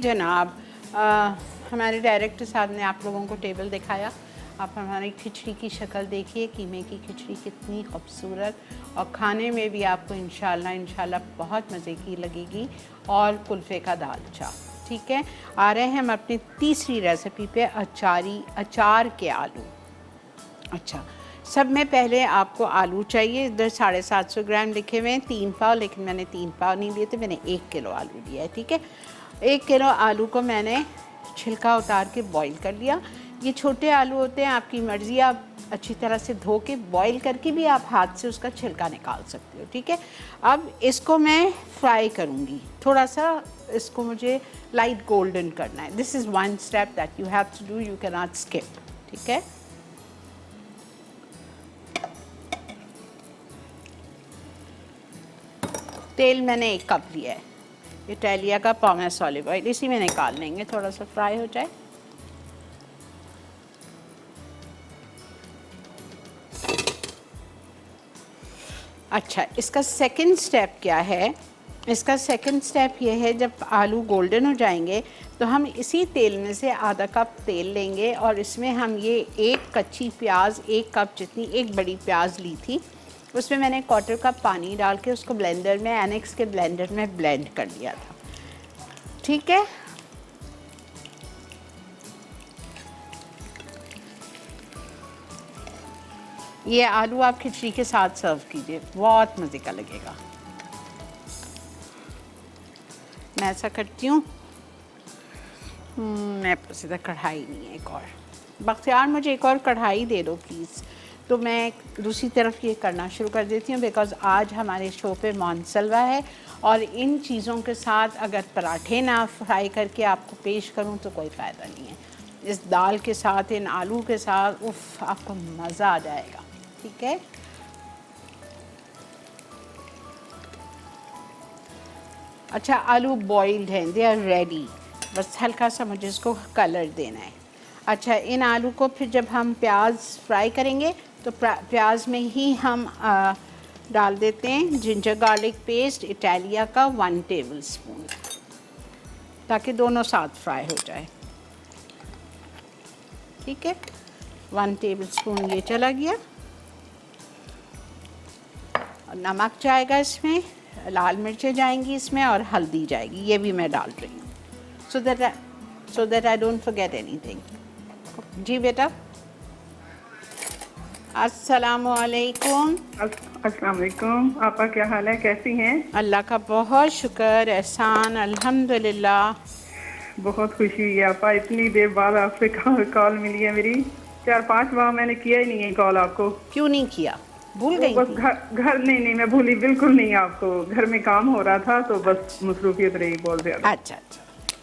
जनाब, हमारे डायरेक्टर साहब ने आप लोगों को टेबल दिखाया। आप हमारी खिचड़ी की शक्ल देखिए, कीमे की खिचड़ी कितनी खूबसूरत, और खाने में भी आपको इंशाल्लाह बहुत मज़े की लगेगी। और कुल्फ़े का दालचा। ठीक है, आ रहे हैं हम अपनी तीसरी रेसिपी पे, अचार के आलू। अच्छा, सब में पहले आपको आलू चाहिए। इधर 750 ग्राम लिखे हुए हैं, 3 पाव, लेकिन मैंने 3 पाव नहीं लिए थे, मैंने 1 किलो आलू लिया है। ठीक है, 1 किलो आलू को मैंने छिलका उतार के बॉईल कर लिया। ये छोटे आलू होते हैं, आपकी मर्ज़ी, आप अच्छी तरह से धो के बॉईल करके भी आप हाथ से उसका छिलका निकाल सकते हो, ठीक है। अब इसको मैं फ्राई करूँगी, थोड़ा सा इसको मुझे लाइट गोल्डन करना है। This is one step that you have to do, you can not skip, ठीक है। तेल मैंने 1 कप लिया है, इटालिया का पॉमेस ऑलिव ऑयल, इसी में निकाल लेंगे, थोड़ा सा फ्राई हो जाए। अच्छा, इसका सेकंड स्टेप क्या है? इसका सेकंड स्टेप ये है, जब आलू गोल्डन हो जाएंगे तो हम इसी तेल में से आधा कप तेल लेंगे और इसमें हम ये 1 कच्ची प्याज, 1 कप जितनी, 1 बड़ी प्याज ली थी, उसमें मैंने 1/4 कप पानी डाल के उसको ब्लेंडर में, एनेक्स के ब्लेंडर में ब्लेंड कर लिया था, ठीक है। ये आलू आप खिचड़ी के साथ सर्व कीजिए, बहुत मज़े का लगेगा। मैं ऐसा करती हूँ, मेरे पास इधर कढ़ाई नहीं है एक और। बख्तियार, मुझे एक और कढ़ाई दे दो प्लीज़। तो मैं दूसरी तरफ ये करना शुरू कर देती हूँ, बिकॉज़ आज हमारे शो पे मोनसलवा है और इन चीज़ों के साथ अगर पराठे ना फ्राई करके आपको पेश करूँ तो कोई फ़ायदा नहीं है। इस दाल के साथ, इन आलू के साथ, उफ़, आपको मज़ा आ जाएगा, ठीक है। अच्छा, आलू बॉइल्ड हैं, दे आर रेडी, बस हल्का सा मुझे इसको कलर देना है। अच्छा, इन आलू को फिर जब हम प्याज फ्राई करेंगे तो प्याज में ही हम डाल देते हैं जिंजर गार्लिक पेस्ट इटालिया का 1 टेबलस्पून, ताकि दोनों साथ फ्राई हो जाए, ठीक है। 1 टेबलस्पून ये चला गया, और नमक जाएगा इसमें, लाल मिर्चें जाएंगी इसमें और हल्दी जाएगी, ये भी मैं डाल रही हूँ, so that I don't forget anything. जी बेटा, अस्सलामुअलैकुम। अस्सलामुअलैकुम। आपका क्या हाल है, कैसी हैं? अल्लाह का बहुत शुक्र, एहसान, अल्हम्दुलिल्लाह। बहुत खुशी हुई है आपा, इतनी देर बाद आपसे कॉल मिली है मेरी। 4-5 बार मैंने किया ही नहीं है कॉल आपको। क्यों नहीं किया? भूल गई बस थी? घर नहीं, मैं भूली बिल्कुल नहीं आपको। घर में काम हो रहा था तो बस मसरूफियत रही बहुत ज्यादा। अच्छा,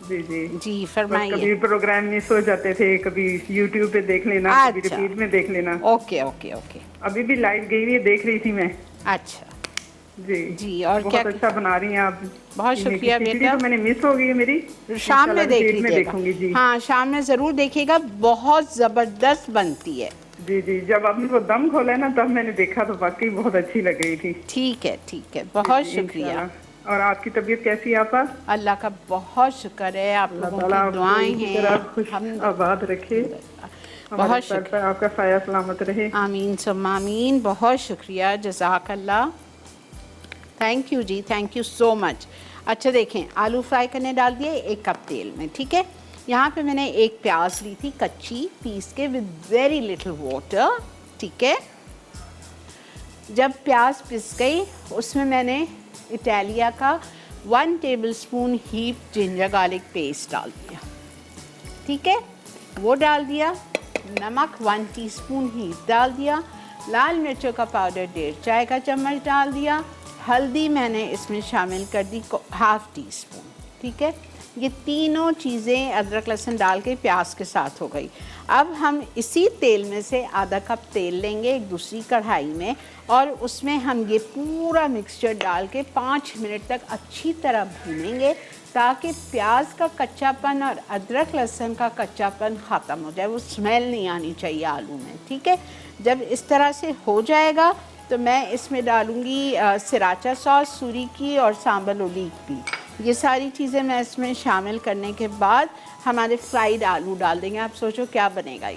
जी जी जी, बस फरमाइए। कभी प्रोग्राम मिस हो जाते थे, कभी यूट्यूब पे देख लेना, कभी अच्छा। रिपीट में देख लेना। ओके ओके ओके, अभी भी लाइव गई हुई है, देख रही थी मैं। अच्छा जी जी, और बहुत क्या? अच्छा बना रही हैं आप। बहुत शुक्रिया खिचड़ी बेटा। तो मैंने मिस हो गई है मेरी, शाम में देख रिपीट में देखूंगी लीजिएगा। जी। हाँ, शाम में ज़रूर देखिएगा, बहुत ज़बरदस्त बनती है। जी जी, जब आपने वो दम खोला ना तब मैंने देखा तो वाकई बहुत अच्छी लग रही थी। ठीक है, बहुत जी, शुक्रिया। इंशाल्लाह। और आपकी तबीयत कैसी है आपा? अल्लाह का बहुत शुक्र है, आप अल्लाह लोगों ताला की आपको दुआएं इसी तरह खुश हैं। आबाद रखे, हमारे बहुत सर शुक्र, पर आपका साया सलामत रहे। आमीन सुम्मा आमीन। बहुत शुक्रिया, जज़ाकल्लाह, थैंक यू जी, थैंक यू सो मच। अच्छा देखें, आलू फ्राई करने डाल दिए 1 कप तेल में, ठीक है। यहाँ पे मैंने 1 प्याज ली थी कच्ची, पीस के, विद वेरी लिटिल वाटर, ठीक है। जब प्याज पिस गई उसमें मैंने इटालिया का 1 tablespoon heap ginger garlic paste डाल दिया, ठीक है, वो डाल दिया। नमक 1 टीस्पून हीप डाल दिया। लाल मिर्चों का पाउडर 1.5 चाय का चम्मच डाल दिया। हल्दी मैंने इसमें शामिल कर दी 1/2 टीस्पून, ठीक है। ये तीनों चीज़ें अदरक लहसुन डाल के प्याज के साथ हो गई। अब हम इसी तेल में से आधा कप तेल लेंगे एक दूसरी कढ़ाई में, और उसमें हम ये पूरा मिक्सचर डाल के 5 मिनट तक अच्छी तरह भूनेंगे, ताकि प्याज का कच्चापन और अदरक लहसुन का कच्चापन ख़त्म हो जाए, वो स्मेल नहीं आनी चाहिए आलू में, ठीक है। जब इस तरह से हो जाएगा तो मैं इसमें डालूँगी सिराचा सॉस, सूरी की और सांबल ओलीग भी। ये सारी चीज़ें मैं इसमें शामिल करने के बाद हमारे फ्राइड आलू डाल देंगे। आप सोचो क्या बनेगा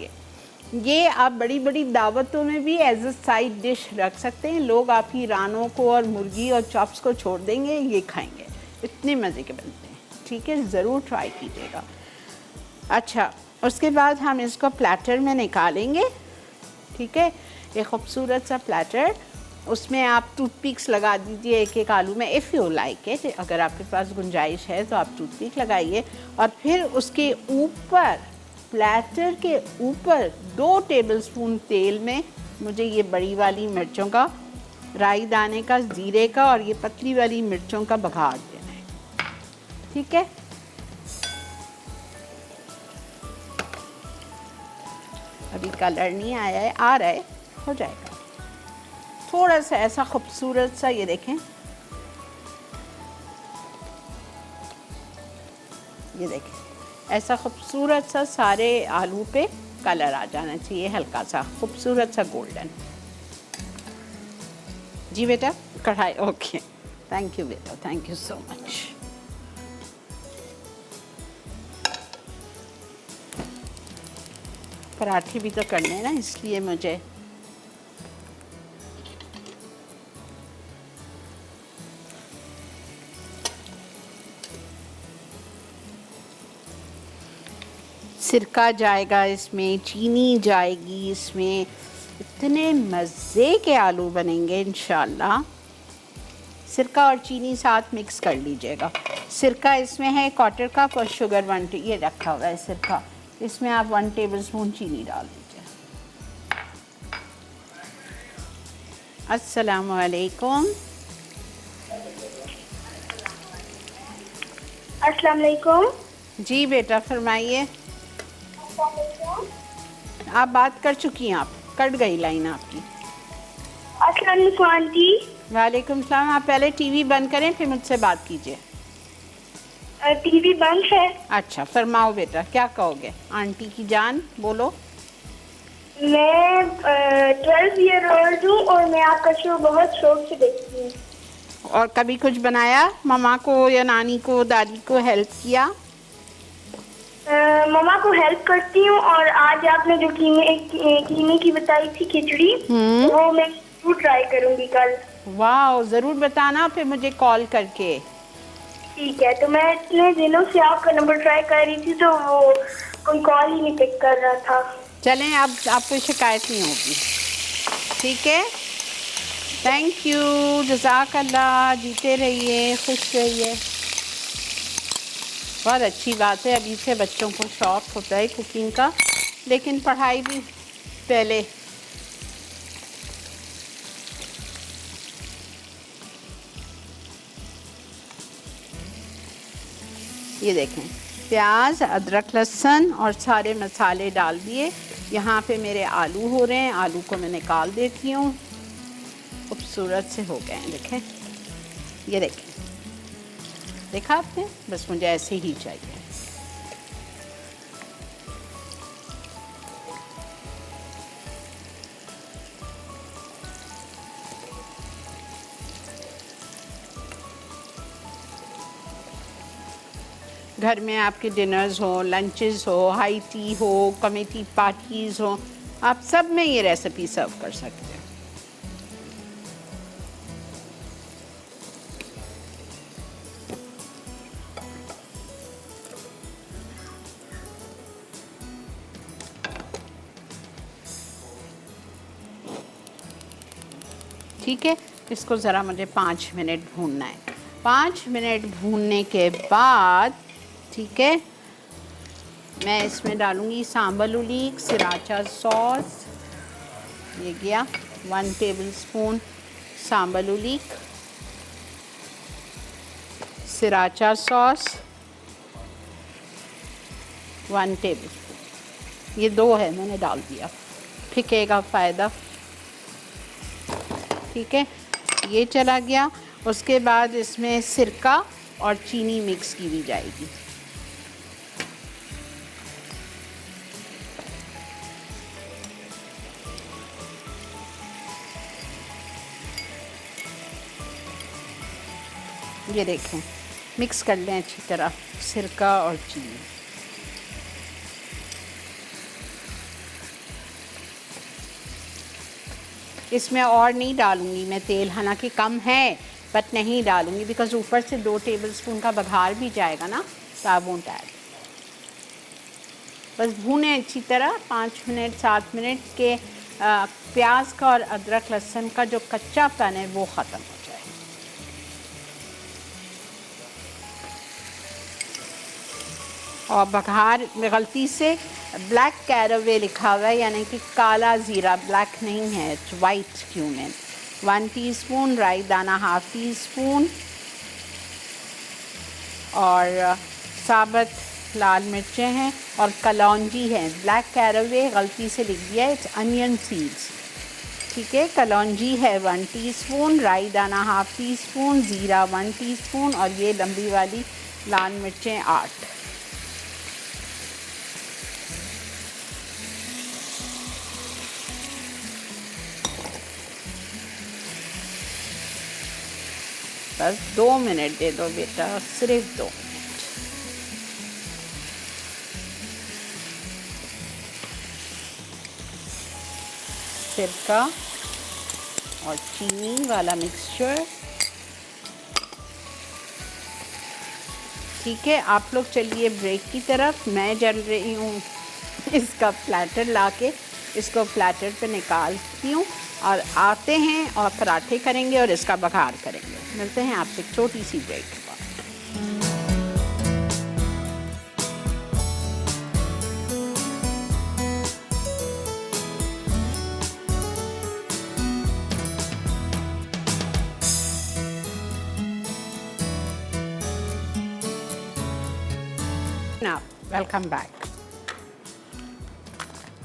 ये आप बड़ी बड़ी दावतों में भी एज अ साइड डिश रख सकते हैं। लोग आपकी रानों को और मुर्गी और चॉप्स को छोड़ देंगे, ये खाएंगे, इतने मज़े के बनते हैं, ठीक है, ज़रूर ट्राई कीजिएगा। अच्छा, उसके बाद हम इसको प्लेटर में निकालेंगे, ठीक है, एक खूबसूरत सा प्लेटर। उसमें आप टूथपिक्स लगा दीजिए एक आलू में, इफ़ यू लाइक इट, अगर आपके पास गुंजाइश है तो आप टूथपिक लगाइए, और फिर उसके ऊपर प्लेटर के ऊपर 2 टेबलस्पून तेल में मुझे ये बड़ी वाली मिर्चों का, राई दाने का, ज़ीरे का और ये पतली वाली मिर्चों का बघार देना है। ठीक है, अभी कलर नहीं आया है, आ रहा है, हो जाएगा। थोड़ा सा ऐसा खूबसूरत सा, ये देखें, ये देखें, ऐसा खूबसूरत सा सारे आलू पे कलर आ जाना चाहिए, हल्का सा खूबसूरत सा गोल्डन। जी बेटा, कढ़ाई, ओके, थैंक यू बेटा, थैंक यू सो मच। पराठे भी तो करने हैं ना, इसलिए मुझे सिरका जाएगा इसमें, चीनी जाएगी इसमें, इतने मज़े के आलू बनेंगे इंशाल्लाह। सिरका और चीनी साथ मिक्स कर लीजिएगा। सिरका इसमें है 1/4 कप और शुगर 1 ये रखा हुआ है सिरका, इसमें आप 1 टेबलस्पून चीनी डाल दीजिए। अस्सलामु अलैकुम। अस्सलाम वालेकुम। जी बेटा फरमाइए। आप बात कर चुकी हैं, आप कट गई लाइन आपकी। अस्सलाम वालेकुम आंटी। वालेकुम सलाम। आप पहले टीवी बंद करें फिर मुझसे बात कीजिए। टीवी बंद है। अच्छा फरमाओ बेटा, क्या कहोगे? आंटी की जान बोलो। मैं 12 ईयर ओल्ड हूँ और मैं आपका शो बहुत शौक से देखती हूँ। और कभी कुछ बनाया, मम्मा को या नानी को, दादी को हेल्प किया? मम्मा को हेल्प करती हूँ और आज आपने जो कीमे की बताई थी खिचड़ी, वो मैं जरूर ट्राई करूँगी कल। वाह, ज़रूर बताना फिर मुझे कॉल करके। ठीक है, तो मैं इतने दिनों से आपका नंबर ट्राई कर रही थी तो वो कोई कॉल ही नहीं पिक कर रहा था। चलें, अब आपको शिकायत नहीं होगी। ठीक है, थैंक यू, जज़ाकल्लाह। जीते रहिए, खुश रहिए। बहुत अच्छी बात है, अभी से बच्चों को शौक़ होता है कुकिंग का, लेकिन पढ़ाई भी पहले। ये देखें, प्याज, अदरक, लहसुन और सारे मसाले डाल दिए। यहाँ पे मेरे आलू हो रहे हैं, आलू को मैं निकाल देती हूँ। खूबसूरत से हो गए हैं, देखें, ये देखें, देखा आपने? बस मुझे ऐसे ही चाहिए। घर में आपके डिनर्स हो, लंचेस हो, हाई टी हो, कमेटी पार्टीज़ हो, आप सब में ये रेसिपी सर्व कर सकते हैं। ठीक है, इसको ज़रा मुझे 5 मिनट भूनना है। 5 मिनट भूनने के बाद, ठीक है, मैं इसमें डालूँगी सांबर उलीक, सिराचा सॉस, ये गया 1 tablespoon sambar उलीक, sriracha sauce 1 tablespoon, ये 2 है मैंने डाल दिया, फिकेगा फ़ायदा। ठीक है, ये चला गया। उसके बाद इसमें सिरका और चीनी मिक्स की भी जाएगी। ये देखें, मिक्स कर लें अच्छी तरह सिरका और चीनी। इसमें और नहीं डालूँगी मैं तेल, हालांकि कम है बट नहीं डालूँगी, बिकॉज ऊपर से 2 टेबलस्पून का बघार भी जाएगा ना, तो आई वोंट ऐड। बस भूनें अच्छी तरह 5 मिनट 7 मिनट के प्याज का और अदरक लहसुन का जो कच्चापन है वो ख़त्म हो जाए। और बघार गलती से ब्लैक कैरवे लिखा हुआ है, यानी कि काला ज़ीरा, ब्लैक नहीं है, इट्स वाइट क्यूमिन। 1 टीस्पून राई दाना, हाफ टी स्पून, और साबुत लाल मिर्चें हैं और कलौंजी है। ब्लैक कैरवे गलती से लिख दिया, इट्स अनियन सीड्स, ठीक है। कलौंजी है 1 टीस्पून, राई दाना हाफ टी स्पून, ज़ीरा 1 टीस्पून, और ये लंबी वाली लाल मिर्चें 8। बस 2 मिनट दे दो बेटा, सिर्फ 2 मिनट। सिरका और चीनी वाला मिक्सचर, ठीक है। आप लोग चलिए ब्रेक की तरफ, मैं चल रही हूँ इसका प्लेटर लाके, इसको प्लेटर पे निकालती हूँ और आते हैं और पराठे करेंगे और इसका बघार करेंगे। मिलते हैं आपसे एक छोटी सी ब्रेक के बाद। Welcome back.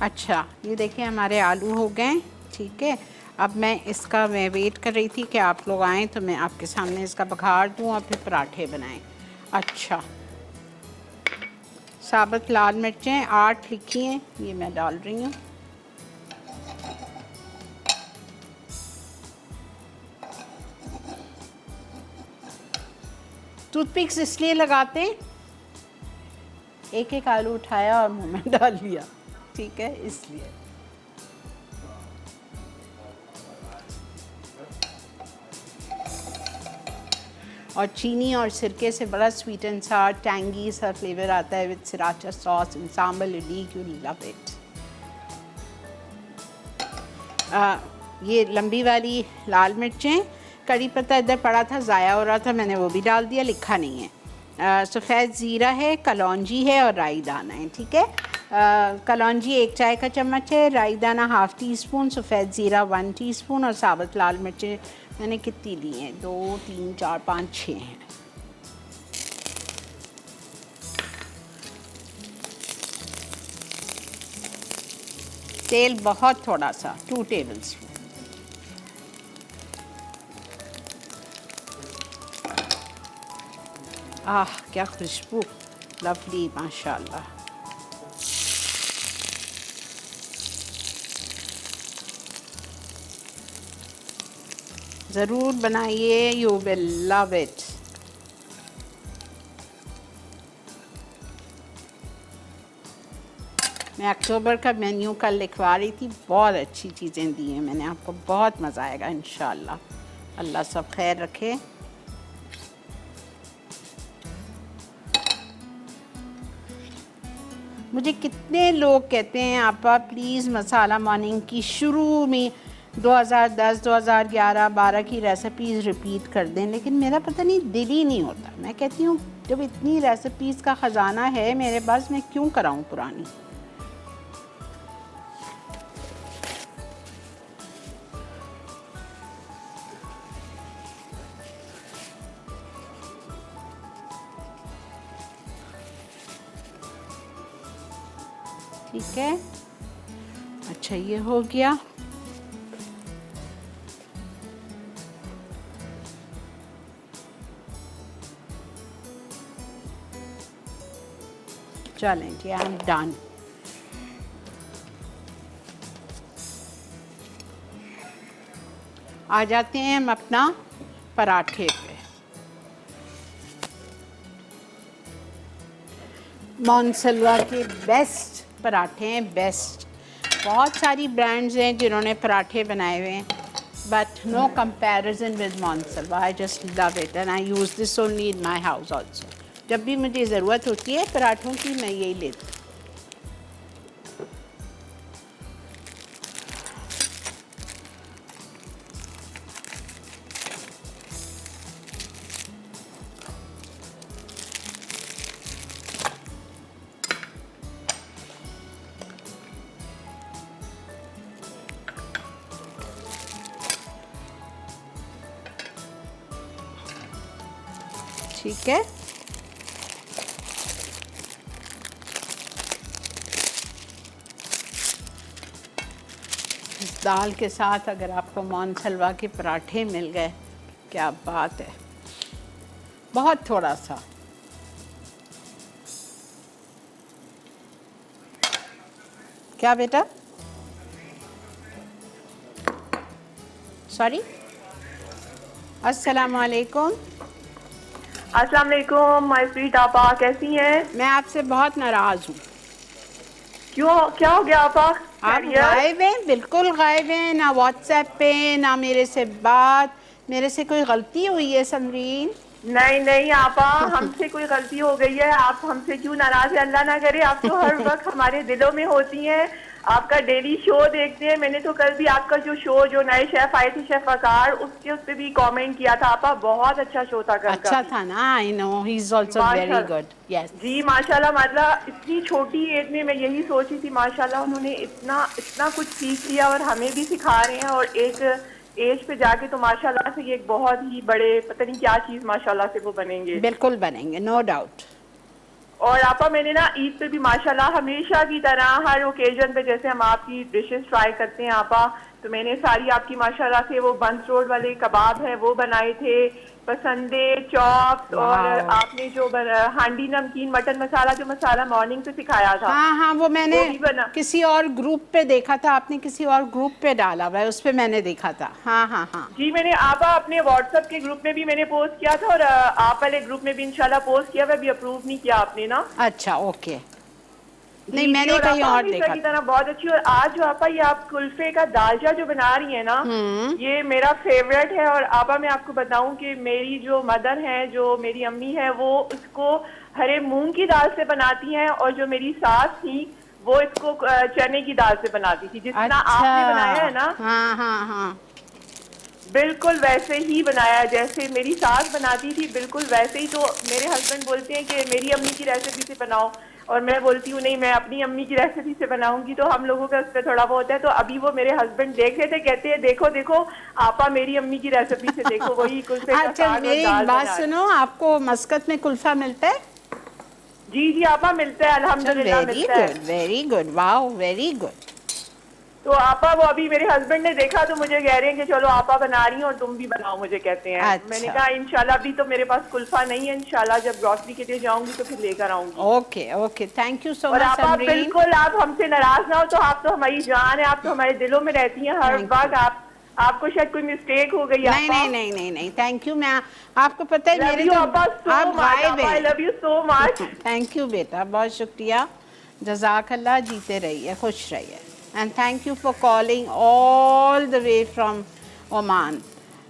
अच्छा, ये देखिए हमारे आलू हो गए, ठीक है। अब मैं वेट कर रही थी कि आप लोग आएँ तो मैं आपके सामने इसका बघार दूँ और फिर पराठे बनाएं। अच्छा, साबुत लाल मिर्चें 8 लिखी हैं, ये मैं डाल रही हूँ। टूथपिक्स इसलिए लगाते हैं, एक एक आलू उठाया और मुंह में डाल लिया, ठीक है, इसलिए। और चीनी और सिरके से बड़ा स्वीट एंड सार टैंगी सा फ्लेवर आता है with sriracha sauce and sambar idli, you love it. ये लंबी वाली लाल मिर्चें, कड़ी पत्ता इधर पड़ा था, ज़ाया हो रहा था, मैंने वो भी डाल दिया, लिखा नहीं है। सफ़ेद ज़ीरा है, कलौंजी है और राई दाना है, ठीक है। कलौंजी 1 चाय का चम्मच है, राई दाना हाफ टी स्पून, सफ़ेद ज़ीरा 1 टीस्पून और साबुत लाल मिर्चें मैंने कितनी ली हैं, 2 3 4 5 6 हैं। तेल बहुत थोड़ा सा, 2 टेबल स्पून। आह क्या खुशबू, लवली, माशाल्लाह। ज़रूर बनाइए, यू विल लव इट। मैं अक्टूबर का मेन्यू कल लिखवा रही थी, बहुत अच्छी चीज़ें दी हैं मैंने आपको, बहुत मज़ा आएगा इंशाल्लाह। अल्लाह सब खैर रखे। मुझे कितने लोग कहते हैं आपा प्लीज़ मसाला मॉर्निंग की शुरू में 2010, 2011, 12 की रेसिपीज़ रिपीट कर दें, लेकिन मेरा पता नहीं दिल ही नहीं होता। मैं कहती हूँ जब इतनी रेसिपीज़ का ख़जाना है मेरे पास, मैं क्यों कराऊँ पुरानी। ठीक है, अच्छा ये हो गया। चलें जी, आई एम डन। आ जाते हैं हम अपना पराठे पे। मोनसलवा के बेस्ट पराठे हैं, बेस्ट। बहुत सारी ब्रांड्स हैं जिन्होंने पराठे बनाए हुए हैं, but no comparison with Monsalwa. I just love it and I use this only in my house also. जब भी मुझे ज़रूरत होती है पराठों की, मैं यही लेती हूँ। ठीक है। इस दाल के साथ अगर आपको मोनसलवा के पराठे मिल गए, क्या बात है। बहुत थोड़ा सा। क्या बेटा? सॉरी। अस्सलाम वालेकुम। अस्सलाम वालेकुम माय स्वीट आपा, कैसी हैं? मैं आपसे बहुत नाराज हूँ। क्यों, क्या हो गया आपा? आप गायब हैं, बिल्कुल गायब हैं, ना व्हाट्सएप पे ना मेरे से बात। मेरे से कोई गलती हुई है समरीन? नहीं नहीं आपा, हमसे कोई गलती हो गई है। आप हमसे क्यों नाराज है? अल्लाह ना करे। आप तो हर वक्त हमारे दिलों में होती हैं। आपका डेली शो देखते हैं। मैंने तो कल भी आपका जो शो, जो नए शेफ आए थे शेफ वकार, उसके उस पे भी कमेंट किया था आपा। बहुत अच्छा शो था कल का। अच्छा था ना? I know, he is also very good. Yes जी माशाल्लाह, मतलब इतनी छोटी एज में मैं यही सोची थी, माशाल्लाह उन्होंने इतना इतना कुछ सीख लिया और हमें भी सिखा रहे हैं। और एक एज पे जाके तो माशाल्लाह से ये एक बहुत ही बड़े, पता नहीं क्या चीज माशाल्लाह से वो बनेंगे। बिल्कुल बनेंगे, नो डाउट। और आपा मैंने ना ईद पे भी माशाल्लाह हमेशा की तरह हर ओकेजन पे जैसे हम आपकी डिशेस ट्राई करते हैं आपा, तो मैंने सारी आपकी माशाल्लाह से वो बंस रोड वाले कबाब है वो बनाए थे, पसंदे, चॉप्स, और आपने जो हांडी नमकीन मटन मसाला, जो मसाला मॉर्निंग से सिखाया था। हाँ हाँ, वो मैंने वो भी बना। किसी और ग्रुप पे देखा था। आपने किसी और ग्रुप पे डाला हुआ है, उस पे मैंने देखा था। हाँ हाँ हाँ जी, मैंने आपा अपने व्हाट्सएप के ग्रुप में भी मैंने पोस्ट किया था और आप वाले ग्रुप में भी इंशाल्लाह पोस्ट किया हुआ, भी अप्रूव नहीं किया आपने ना। अच्छा ओके। नहीं, मैंने कहीं और देखा की तरह बहुत अच्छी। और आज जो आपा ये आप कुल्फे का दालचा जो बना रही है ना, ये मेरा फेवरेट है। और आपा मैं आपको बताऊं कि मेरी जो मदर है, जो मेरी अम्मी है, वो उसको हरे मूंग की दाल से बनाती हैं, और जो मेरी सास थी वो इसको चने की दाल से बनाती थी। जितना अच्छा। आपने बनाया है ना, हाँ हाँ हाँ, बिल्कुल वैसे ही बनाया जैसे मेरी सास बनाती थी, बिल्कुल वैसे ही। तो मेरे हस्बैंड बोलते हैं कि मेरी अम्मी की रेसिपी से बनाओ, और मैं बोलती हूँ नहीं, मैं अपनी अम्मी की रेसिपी से बनाऊंगी। तो हम लोगों का उस पर थोड़ा बहुत है। तो अभी वो मेरे हस्बैंड देख रहे थे, कहते हैं देखो देखो आपा मेरी अम्मी की रेसिपी से देखो वही कुल्फे का अच्छा साग और मेरी दाल बात बना रही। सुनो, आपको मस्कत में कुल्फा मिलता है? जी जी आपा मिलता है, अल्हम्दुलिल्लाह वेरी मिलता है। Good, very good, wow, very good. तो आपा वो अभी मेरे हस्बैंड ने देखा तो मुझे कह रहे हैं कि चलो आपा बना रही हो और तुम भी बनाओ, मुझे कहते हैं। अच्छा। मैंने कहा इंशाल्लाह, अभी तो मेरे पास कुल्फा नहीं है, इंशाल्लाह जब ग्रोसरी के लिए जाऊंगी तो फिर लेकर आऊंगी। ओके ओके, थैंक यू सो और मच आप समरीन। बिल्कुल आप हमसे नाराज ना हो। तो आप तो हमारी जान है, आप तो हमारे दिलों में रहती हैं हर वक्त। आपको शायद कोई मिस्टेक हो गई। नहीं नहीं नहीं नहीं नहीं, थैंक यू। मैं आपको पता है मेरे तो आप गायब हैं। I love you so much. Thank you बेटा, बहुत शुक्रिया। जज़ाकल्लाह, जीते रहिए, खुश रहिए। And thank you for calling all the way from Oman.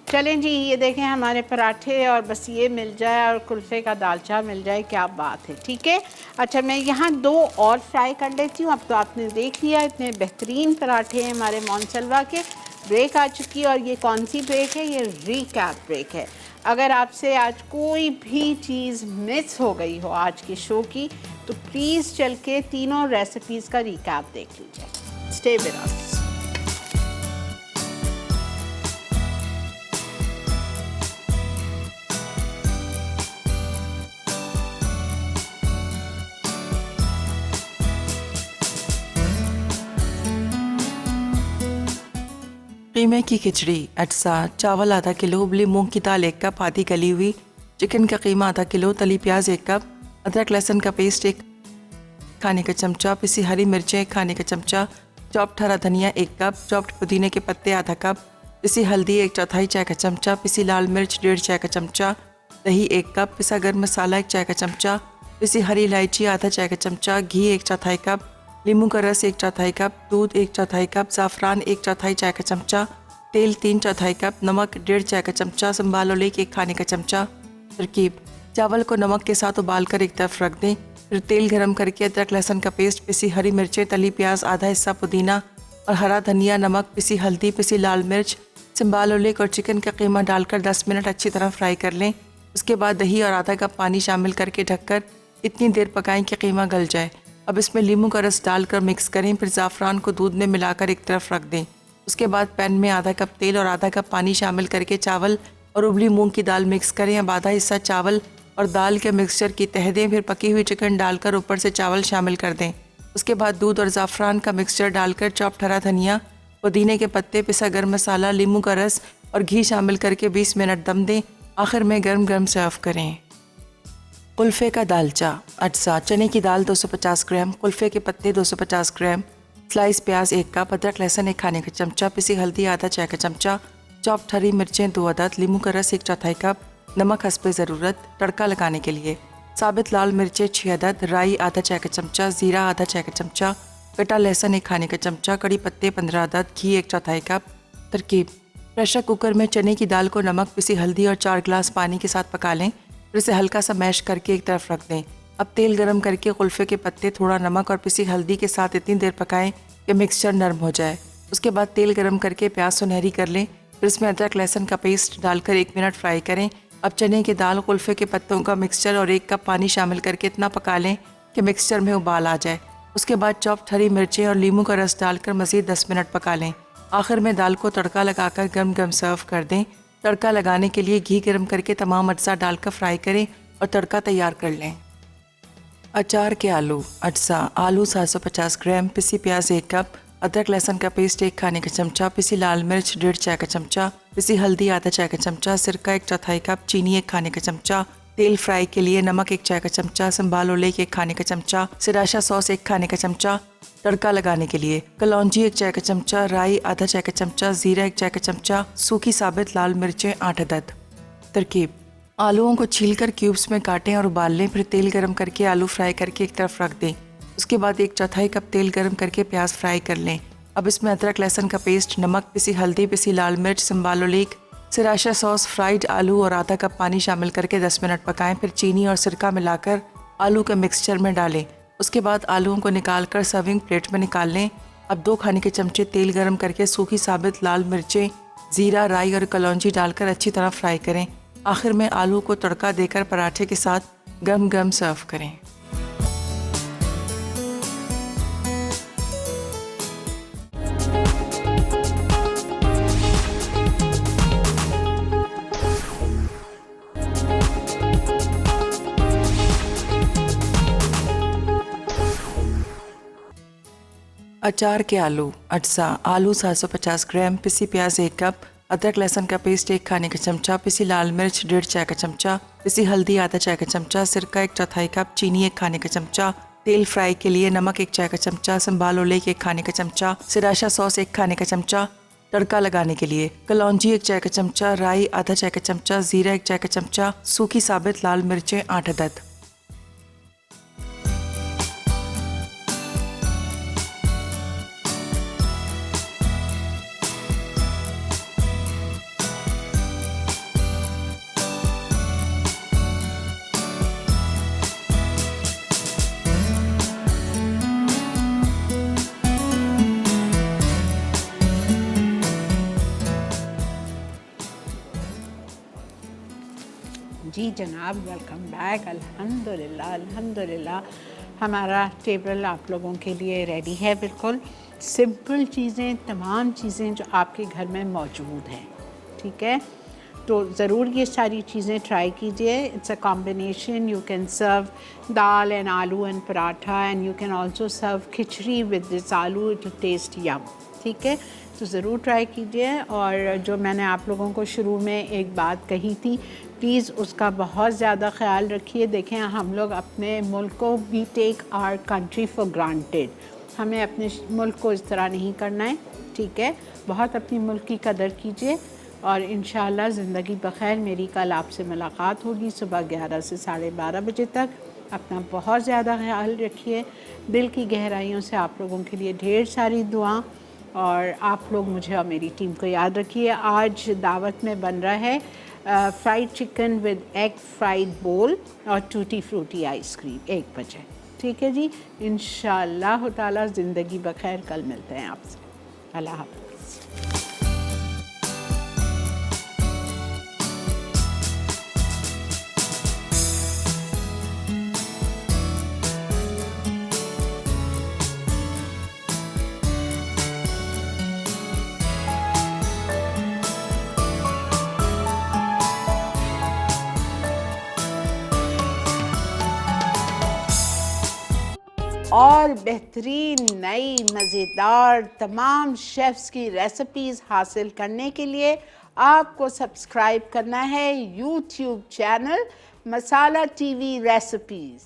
चलें जी, ये देखें हमारे पराठे, और बस ये मिल जाए और कुल्फ़े का दालचा मिल जाए, क्या बात है। ठीक है, अच्छा मैं यहाँ 2 और फ्राई कर लेती हूँ। अब तो आपने देख लिया इतने बेहतरीन पराठे हैं हमारे मोनसलवा के। ब्रेक आ चुकी है, और ये कौन सी ब्रेक है? ये रिकैप ब्रेक है। अगर आपसे आज कोई भी चीज़ मिस हो गई हो आज के शो की, तो प्लीज़ चल के तीनों रेसिपीज़ का रिकैप देख लीजिए। Stay with us. कीमे की खिचड़ी, अटसा, चावल आधा किलो, उबली मूंग की दाल 1 कप, आधी गली हुई, चिकन का कीमा आधा किलो, तली प्याज 1 कप, अदरक लहसुन का पेस्ट 1 खाने का चमचा, पिसी हरी मिर्चें 1 खाने का चमचा, चॉप्ड हरा धनिया 1 कप, चॉप्ड पुदीने के पत्ते आधा कप, पिसी हल्दी 1/4 चाय का चमचा, पिसी लाल मिर्च 1.5 चाय का चमचा, दही 1 कप, पिसा गर्म मसाला 1 चाय का चमचा, पिसी हरी इलायची आधा चाय का चमचा, घी 1/4 कप, नींबू का रस 1/4 कप, दूध 1/4 कप, ज़ाफ़रान 1/4 चाय का चमचा, तेल 3/4 कप, नमक 1.5 चाय का चमचा, संभाल ओले 1 खाने का चमचा। तरकीब: चावल को नमक के साथ उबालकर एक तरफ रख दें, फिर तेल गरम करके अदरक लहसुन का पेस्ट, पिसी हरी मिर्चें, तली प्याज, आधा हिस्सा पुदीना और हरा धनिया, नमक, पिसी हल्दी, पिसी लाल मिर्च, संभाल ओले और चिकन का कीमा डालकर 10 मिनट अच्छी तरह फ्राई कर लें। उसके बाद दही और आधा कप पानी शामिल करके ढककर इतनी देर पकाएं कि कीमा गल जाए। अब इसमें नींबू का रस डालकर मिक्स करें, फिर ज़ाफ़रान को दूध में मिलाकर एक तरफ रख दें। उसके बाद पैन में आधा कप तेल और आधा कप पानी शामिल करके चावल और उबली मूंग की दाल मिक्स करें। अब आधा हिस्सा चावल और दाल के मिक्सचर की तह दें। फिर पकी हुई चिकन डालकर ऊपर से चावल शामिल कर दें। उसके बाद दूध और ज़ाफ़रान का मिक्सचर डालकर चॉप्ड हरा धनिया, पुदीने के पत्ते, पिसा गर्म मसाला, नींबू का रस और घी शामिल करके 20 मिनट दम दें। आखिर में गर्म गर्म सर्व करें। कुल्फ़े का दालचा। अज्जा: चने की दाल 250 ग्राम, कुल्फ़े के पत्ते 250 ग्राम, स्लाइस प्याज 1 कप, अदरक लहसुन 1 खाने का चमचा, पिसी हल्दी आधा चाय का चमचा, चॉप्ड हरी मिर्चें 2 अदद, नींबू का रस 1/4 कप, नमक हस्बे ज़रूरत। तड़का लगाने के लिए साबित लाल मिर्चें 6 अदद, राई आधा चाय का चमचा, ज़ीरा आधा चाय का चमचा, कटा लहसुन 1 खाने का चमचा, कड़ी पत्ते 15 अदद, घी 1/4 कप। तरकीब: प्रेशर कुकर में चने की दाल को नमक, पिसी हल्दी और 4 गिलास पानी के साथ पका लें। फिर इसे हल्का सा मैश करके एक तरफ रख दें। अब तेल गरम करके कुल्फ़े के पत्ते, थोड़ा नमक और पिसी हल्दी के साथ इतनी देर पकाएं कि मिक्सचर नरम हो जाए। उसके बाद तेल गरम करके प्याज सुनहरी कर लें। फिर इसमें अदरक लहसुन का पेस्ट डालकर 1 मिनट फ्राई करें। अब चने की दाल, कुल्फ़े के पत्तों का मिक्सचर और 1 कप पानी शामिल करके इतना पका लें कि मिक्सचर में उबाल आ जाए। उसके बाद चॉप्ड हरी मिर्चें और नींबू का रस डालकर मज़ीद 10 मिनट पका लें। आखिर में दाल को तड़का लगाकर गर्म गर्म सर्व कर दें। तड़का लगाने के लिए घी गर्म करके तमाम अज्जा डालकर फ्राई करें और तड़का तैयार कर लें। अचार के आलू। अज्जा: आलू 750 ग्राम, पिसी प्याज 1 कप, अदरक लहसुन का पेस्ट 1 खाने का चमचा, पिसी लाल मिर्च 1.5 चाय का चमचा, पिसी हल्दी आधा चाय का चमचा, सिरका 1/4 कप, चीनी 1 खाने का चमचा, तेल फ्राई के लिए नमक 1 चाय का चमचा, संबाल ओलेक 1 खाने का चमचा, सिराशा सॉस 1 खाने का चमचा। तड़का लगाने के लिए कलौंजी 1 चाय का चमचा, राई आधा चाय का चमचा, ज़ीरा 1 चाय का चमचा, सूखी साबित लाल मिर्चें 8 अदद। तरकीब: आलूओं को छीलकर क्यूब्स में काटें और उबाल लें। फिर तेल गरम करके आलू फ्राई करके एक तरफ रख दें। उसके बाद 1/4 कप तेल गरम करके प्याज फ्राई कर लें। अब इसमें अदरक लहसुन का पेस्ट, नमक, पिसी हल्दी, पिसी लाल मिर्च, संबाल ओलेक, सिराशा सॉस, फ्राइड आलू और आधा कप पानी शामिल करके 10 मिनट पकाएं। फिर चीनी और सिरका मिलाकर आलू के मिक्सचर में डालें। उसके बाद आलूओं को निकालकर सर्विंग प्लेट में निकाल लें। अब 2 खाने के चमचे तेल गरम करके सूखी साबित लाल मिर्चें, ज़ीरा, राई और कलौंजी डालकर अच्छी तरह फ्राई करें। आखिर में आलू को तड़का देकर पराठे के साथ गरम गरम सर्व करें। अचार के आलू। अज्जा: आलू 750 ग्राम, पिसी प्याज 1 कप, अदरक लहसुन का पेस्ट 1 खाने का चमचा, पिसी लाल मिर्च 1.5 चाय का चमचा, पिसी हल्दी आधा चाय का चमचा, सिरका 1/4 कप, चीनी 1 खाने का चमचा, तेल फ्राई के लिए नमक 1 चाय का चमचा, संबाल ओलेक 1 खाने का चमचा, सिराशा सॉस 1 खाने का चमचा। तड़का लगाने के लिए कलौंजी 1 चाय का चमचा, राई आधा चाय का चमचा, ज़ीरा 1 चाय का चमचा, सूखी साबित लाल मिर्चें 8 अदद। जी जनाब, वेलकम बैक। अल्हम्दुलिल्लाह अल्हम्दुलिल्लाह हमारा टेबल आप लोगों के लिए रेडी है। बिल्कुल सिंपल चीज़ें, तमाम चीज़ें जो आपके घर में मौजूद हैं, ठीक है। तो ज़रूर ये सारी चीज़ें ट्राई कीजिए। It's a combination. You can serve dal and aloo and paratha, and you can also serve khichdi with this aloo. It will taste yum, ठीक है। तो ज़रूर ट्राई कीजिए। और जो मैंने आप लोगों को शुरू में एक बात कही थी, प्लीज़ उसका बहुत ज़्यादा ख्याल रखिए। देखें, हम लोग अपने मुल्क को we take our country for granted. हमें अपने मुल्क को इस तरह नहीं करना है, ठीक है। बहुत अपनी मुल्क की कदर कीजिए और इंशाअल्लाह ज़िंदगी बखैर। मेरी कल आपसे मुलाकात होगी सुबह 11 से 12:30 बजे तक। अपना बहुत ज़्यादा ख्याल रखिए। दिल की गहराइयों से आप लोगों के लिए ढेर सारी दुआ, और आप लोग मुझे और मेरी टीम को याद रखिए। आज दावत में बन रहा है fried chicken with egg fried बोल और टूटी फ्रूटी आइसक्रीम 1 बजे, ठीक है जी। इंशाअल्लाह ताला ज़िंदगी बखैर। कल मिलते हैं आपसे। अल्लाह हाफ़िज़। और बेहतरीन नई मज़ेदार तमाम शेफ्स की रेसिपीज़ हासिल करने के लिए आपको सब्सक्राइब करना है यूट्यूब चैनल मसाला टीवी रेसिपीज़।